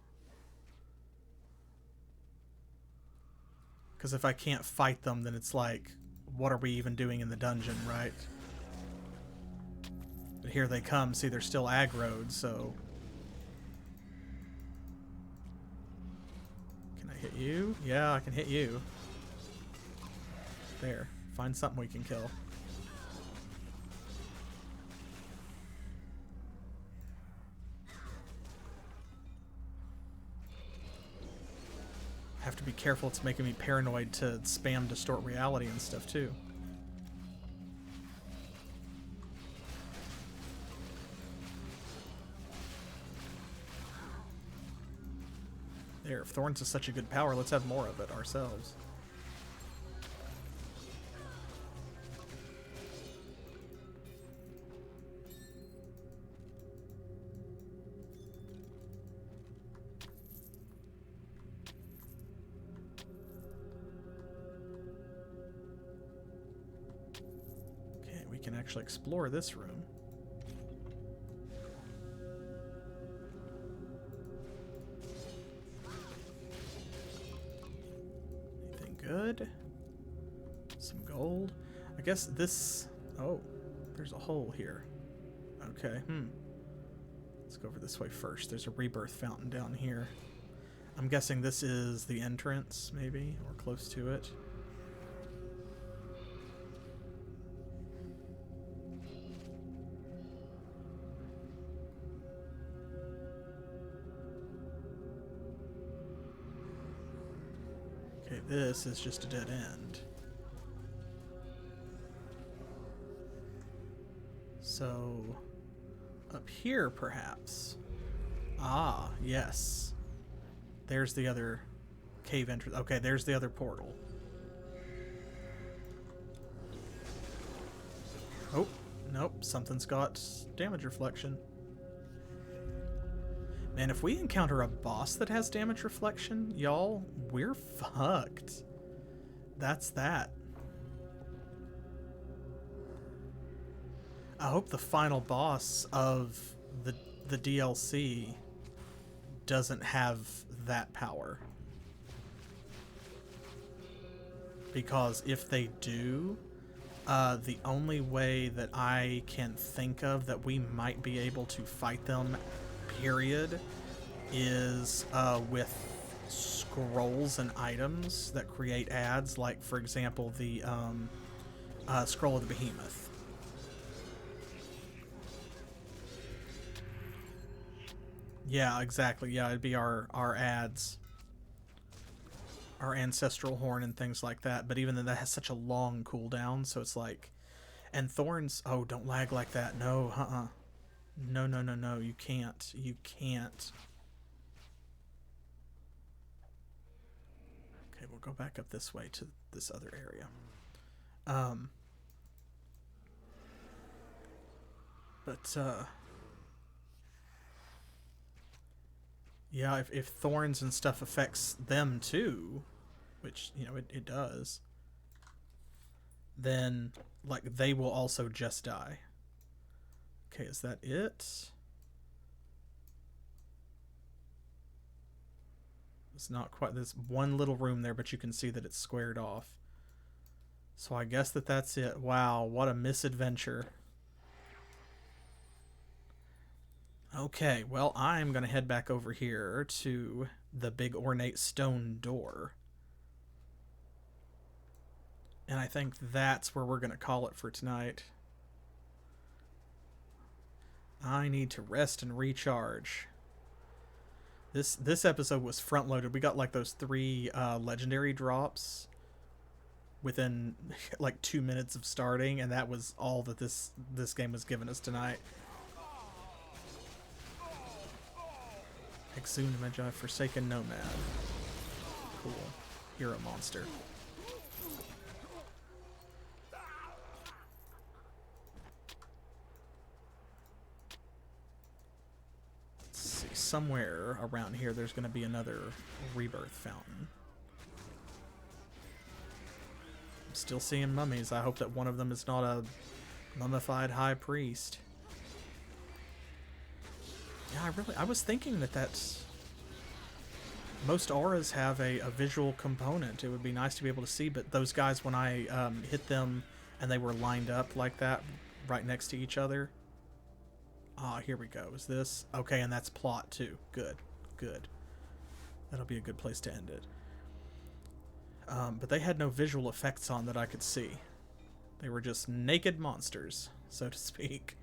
A: Because if I can't fight them, then it's like, what are we even doing in the dungeon, right? But here they come. See, they're still aggroed, so... Can I hit you? Yeah, I can hit you. There. Find something we can kill. Have to be careful. It's making me paranoid to spam distort reality and stuff too. There, if Thorns is such a good power, let's have more of it ourselves. can actually explore this room. Anything good? Some gold. I guess this... Oh, there's a hole here. Okay, Let's go over this way first. There's a Rebirth Fountain down here. I'm guessing this is the entrance, maybe, or close to it. Okay, this is just a dead end. So, up here, perhaps. Ah, yes. There's the other cave entrance. Okay, there's the other portal. Oh, nope. Something's got damage reflection. Man, if we encounter a boss that has damage reflection, y'all, we're fucked. That's that. I hope the final boss of the DLC doesn't have that power. Because if they do, the only way that I can think of that we might be able to fight them, period, is with scrolls and items that create ads, like, for example, the Scroll of the Behemoth. Yeah, exactly. Yeah, it'd be our ads. Our ancestral horn and things like that. But even then, that has such a long cooldown, so it's like... And thorns... Oh, don't lag like that. No, No, no, no, no. You can't. You can't. Okay, we'll go back up this way to this other area. Yeah, if thorns and stuff affects them too, which, you know, it does, then, like, they will also just die. Okay, is that it? It's not quite. There's one little room there, but you can see that it's squared off. So I guess that's it. Wow, what a misadventure. Okay, well, I'm going to head back over here to the big ornate stone door. And I think that's where we're going to call it for tonight. I need to rest and recharge. This episode was front-loaded. We got like those 3 legendary drops within like 2 minutes of starting, and that was all that this game was giving us tonight. Exhumed Magi, Forsaken Nomad. Cool. Hero monster. Let's see, somewhere around here there's going to be another Rebirth Fountain. I'm still seeing mummies. I hope that one of them is not a mummified high priest. Yeah, I was thinking that most auras have a visual component. It would be nice to be able to see, but those guys, when I hit them and they were lined up like that, right next to each other. Ah, here we go. Is this? Okay, and that's plot too. Good, good. That'll be a good place to end it. But they had no visual effects on that I could see. They were just naked monsters, so to speak.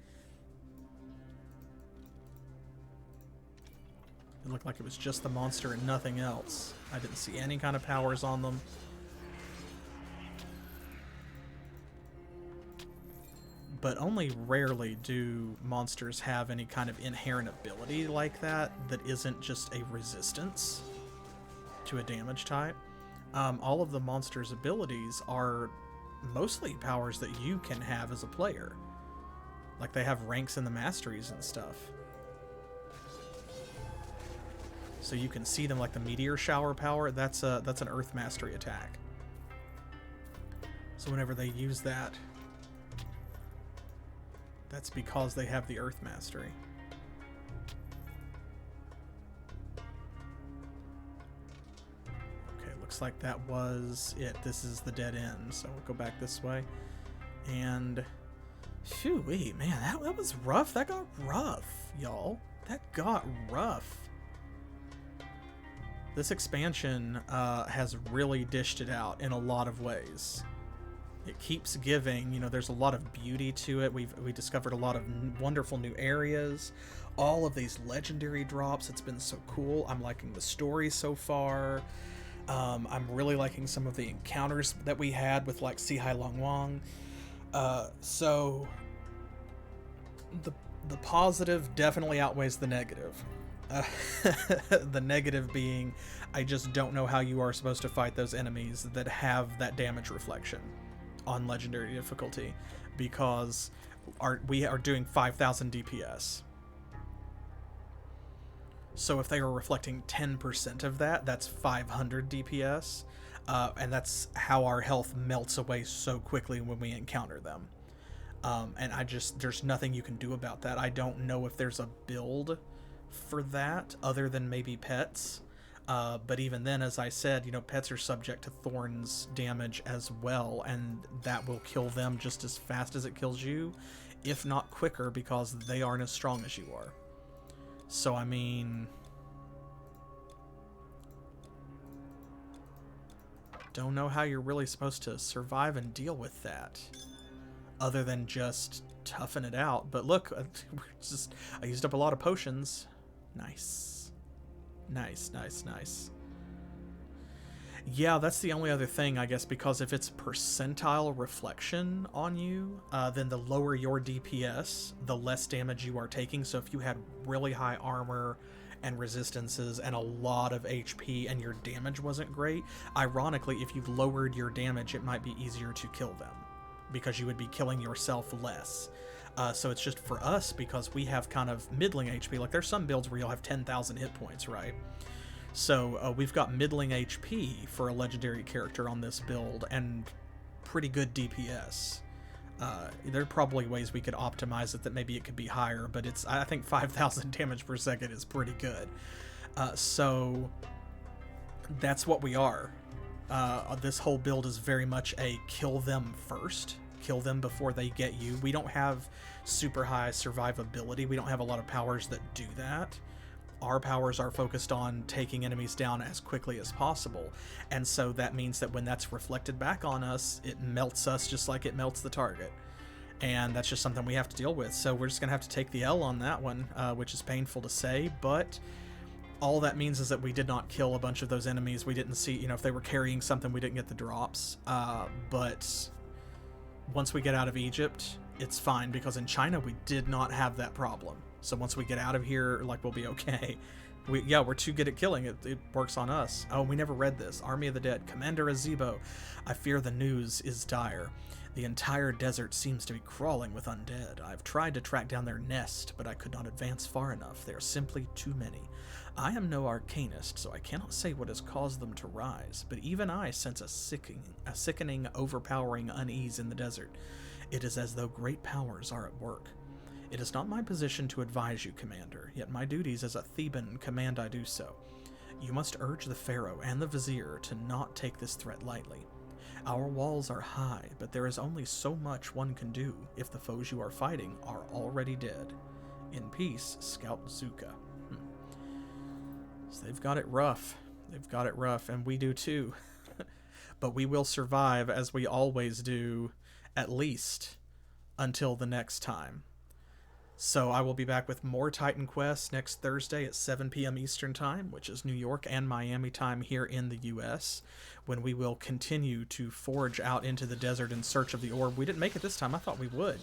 A: It looked like it was just the monster and nothing else. I didn't see any kind of powers on them. But only rarely do monsters have any kind of inherent ability like that isn't just a resistance to a damage type. All of the monster's abilities are mostly powers that you can have as a player. Like, they have ranks in the masteries and stuff. So you can see them, like the meteor shower power. That's an earth mastery attack. So whenever they use that, That's because they have the Earth Mastery. Okay, looks like that was it. This is the dead end, so we'll go back this way. And... Phew-wee, man, that was rough. That got rough, y'all. That got rough. This expansion has really dished it out in a lot of ways. It keeps giving, you know, there's a lot of beauty to it. We discovered a lot of wonderful new areas. All of these legendary drops. It's been so cool. I'm liking the story so far. I'm really liking some of the encounters that we had with, like, Sihai Long Wang. So the positive definitely outweighs the negative. The negative being, I just don't know how you are supposed to fight those enemies that have that damage reflection on legendary difficulty, because we are doing 5,000 DPS. So if they are reflecting 10% of that, that's 500 DPS. And that's how our health melts away so quickly when we encounter them. And there's nothing you can do about that. I don't know if there's a build for that other than maybe pets. But even then, as I said, you know, pets are subject to Thorn's damage as well, and that will kill them just as fast as it kills you, if not quicker, because they aren't as strong as you are. So, I mean... don't know how you're really supposed to survive and deal with that, other than just toughen it out. But look, I used up a lot of potions. Nice. Nice, nice, nice. Yeah, that's the only other thing, I guess, because if it's percentile reflection on you, then the lower your DPS, the less damage you are taking. So if you had really high armor and resistances and a lot of HP and your damage wasn't great, ironically, if you've lowered your damage, it might be easier to kill them because you would be killing yourself less. So it's just for us, because we have kind of middling HP. Like, there's some builds where you'll have 10,000 hit points, right? So we've got middling HP for a legendary character on this build and pretty good DPS. There are probably ways we could optimize it that maybe it could be higher, but I think 5,000 damage per second is pretty good. So that's what we are. This whole build is very much a kill them first. Kill them before they get you. We don't have super high survivability. We don't have a lot of powers that do that. Our powers are focused on taking enemies down as quickly as possible. And so that means that when that's reflected back on us, it melts us just like it melts the target. And that's just something we have to deal with. So we're just going to have to take the L on that one, which is painful to say, but all that means is that we did not kill a bunch of those enemies. We didn't see, you know, if they were carrying something, we didn't get the drops. But once we get out of Egypt, it's fine, because in China we did not have that problem. So once we get out of here, like, we'll be okay. We're too good at killing. It works on us. Oh, we never read this. Army of the Dead. Commander Azebo. I fear the news is dire. The entire desert seems to be crawling with undead. I've tried to track down their nest, but I could not advance far enough. There are simply too many. I am no arcanist, so I cannot say what has caused them to rise, but even I sense a sickening, overpowering unease in the desert. It is as though great powers are at work. It is not my position to advise you, Commander, yet my duties as a Theban command I do so. You must urge the Pharaoh and the Vizier to not take this threat lightly. Our walls are high, but there is only so much one can do if the foes you are fighting are already dead. In peace, Scout Zuka. So they've got it rough. They've got it rough, and we do too. But we will survive, as we always do, at least until the next time. So I will be back with more Titan Quest next Thursday at 7 p.m. Eastern Time, which is New York and Miami time here in the U.S., when we will continue to forge out into the desert in search of the orb. We didn't make it this time. I thought we would.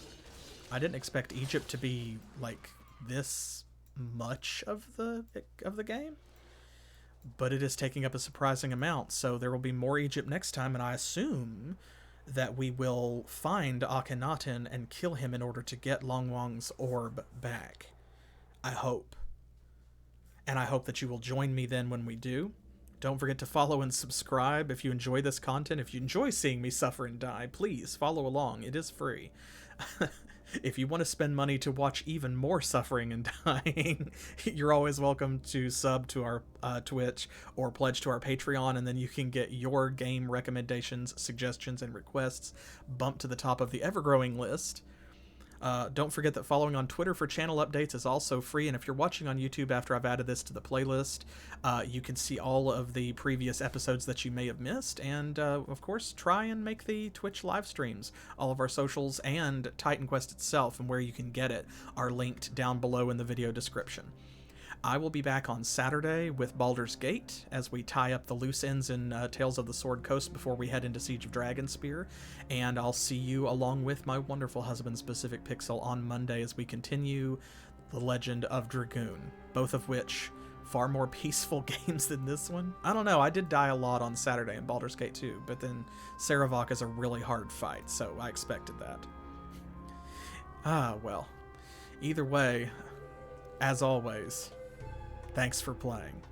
A: I didn't expect Egypt to be, like, this much of the game. But it is taking up a surprising amount, so there will be more Egypt next time, and I assume that we will find Akhenaten and kill him in order to get Long Wang's orb back. I hope. And I hope that you will join me then when we do. Don't forget to follow and subscribe if you enjoy this content. If you enjoy seeing me suffer and die, please follow along. It is free. If you want to spend money to watch even more suffering and dying, you're always welcome to sub to our Twitch or pledge to our Patreon, and then you can get your game recommendations, suggestions, and requests bumped to the top of the ever-growing list. Don't forget that following on Twitter for channel updates is also free, and if you're watching on YouTube after I've added this to the playlist, you can see all of the previous episodes that you may have missed, and of course try and make the Twitch live streams. All of our socials and Titan Quest itself and where you can get it are linked down below in the video description. I will be back on Saturday with Baldur's Gate as we tie up the loose ends in Tales of the Sword Coast before we head into Siege of Dragonspear, and I'll see you along with my wonderful husband Specific Pixel on Monday as we continue The Legend of Dragoon, both of which far more peaceful games than this one. I don't know, I did die a lot on Saturday in Baldur's Gate 2, but then Saravok is a really hard fight, so I expected that. Well, either way, as always, thanks for playing.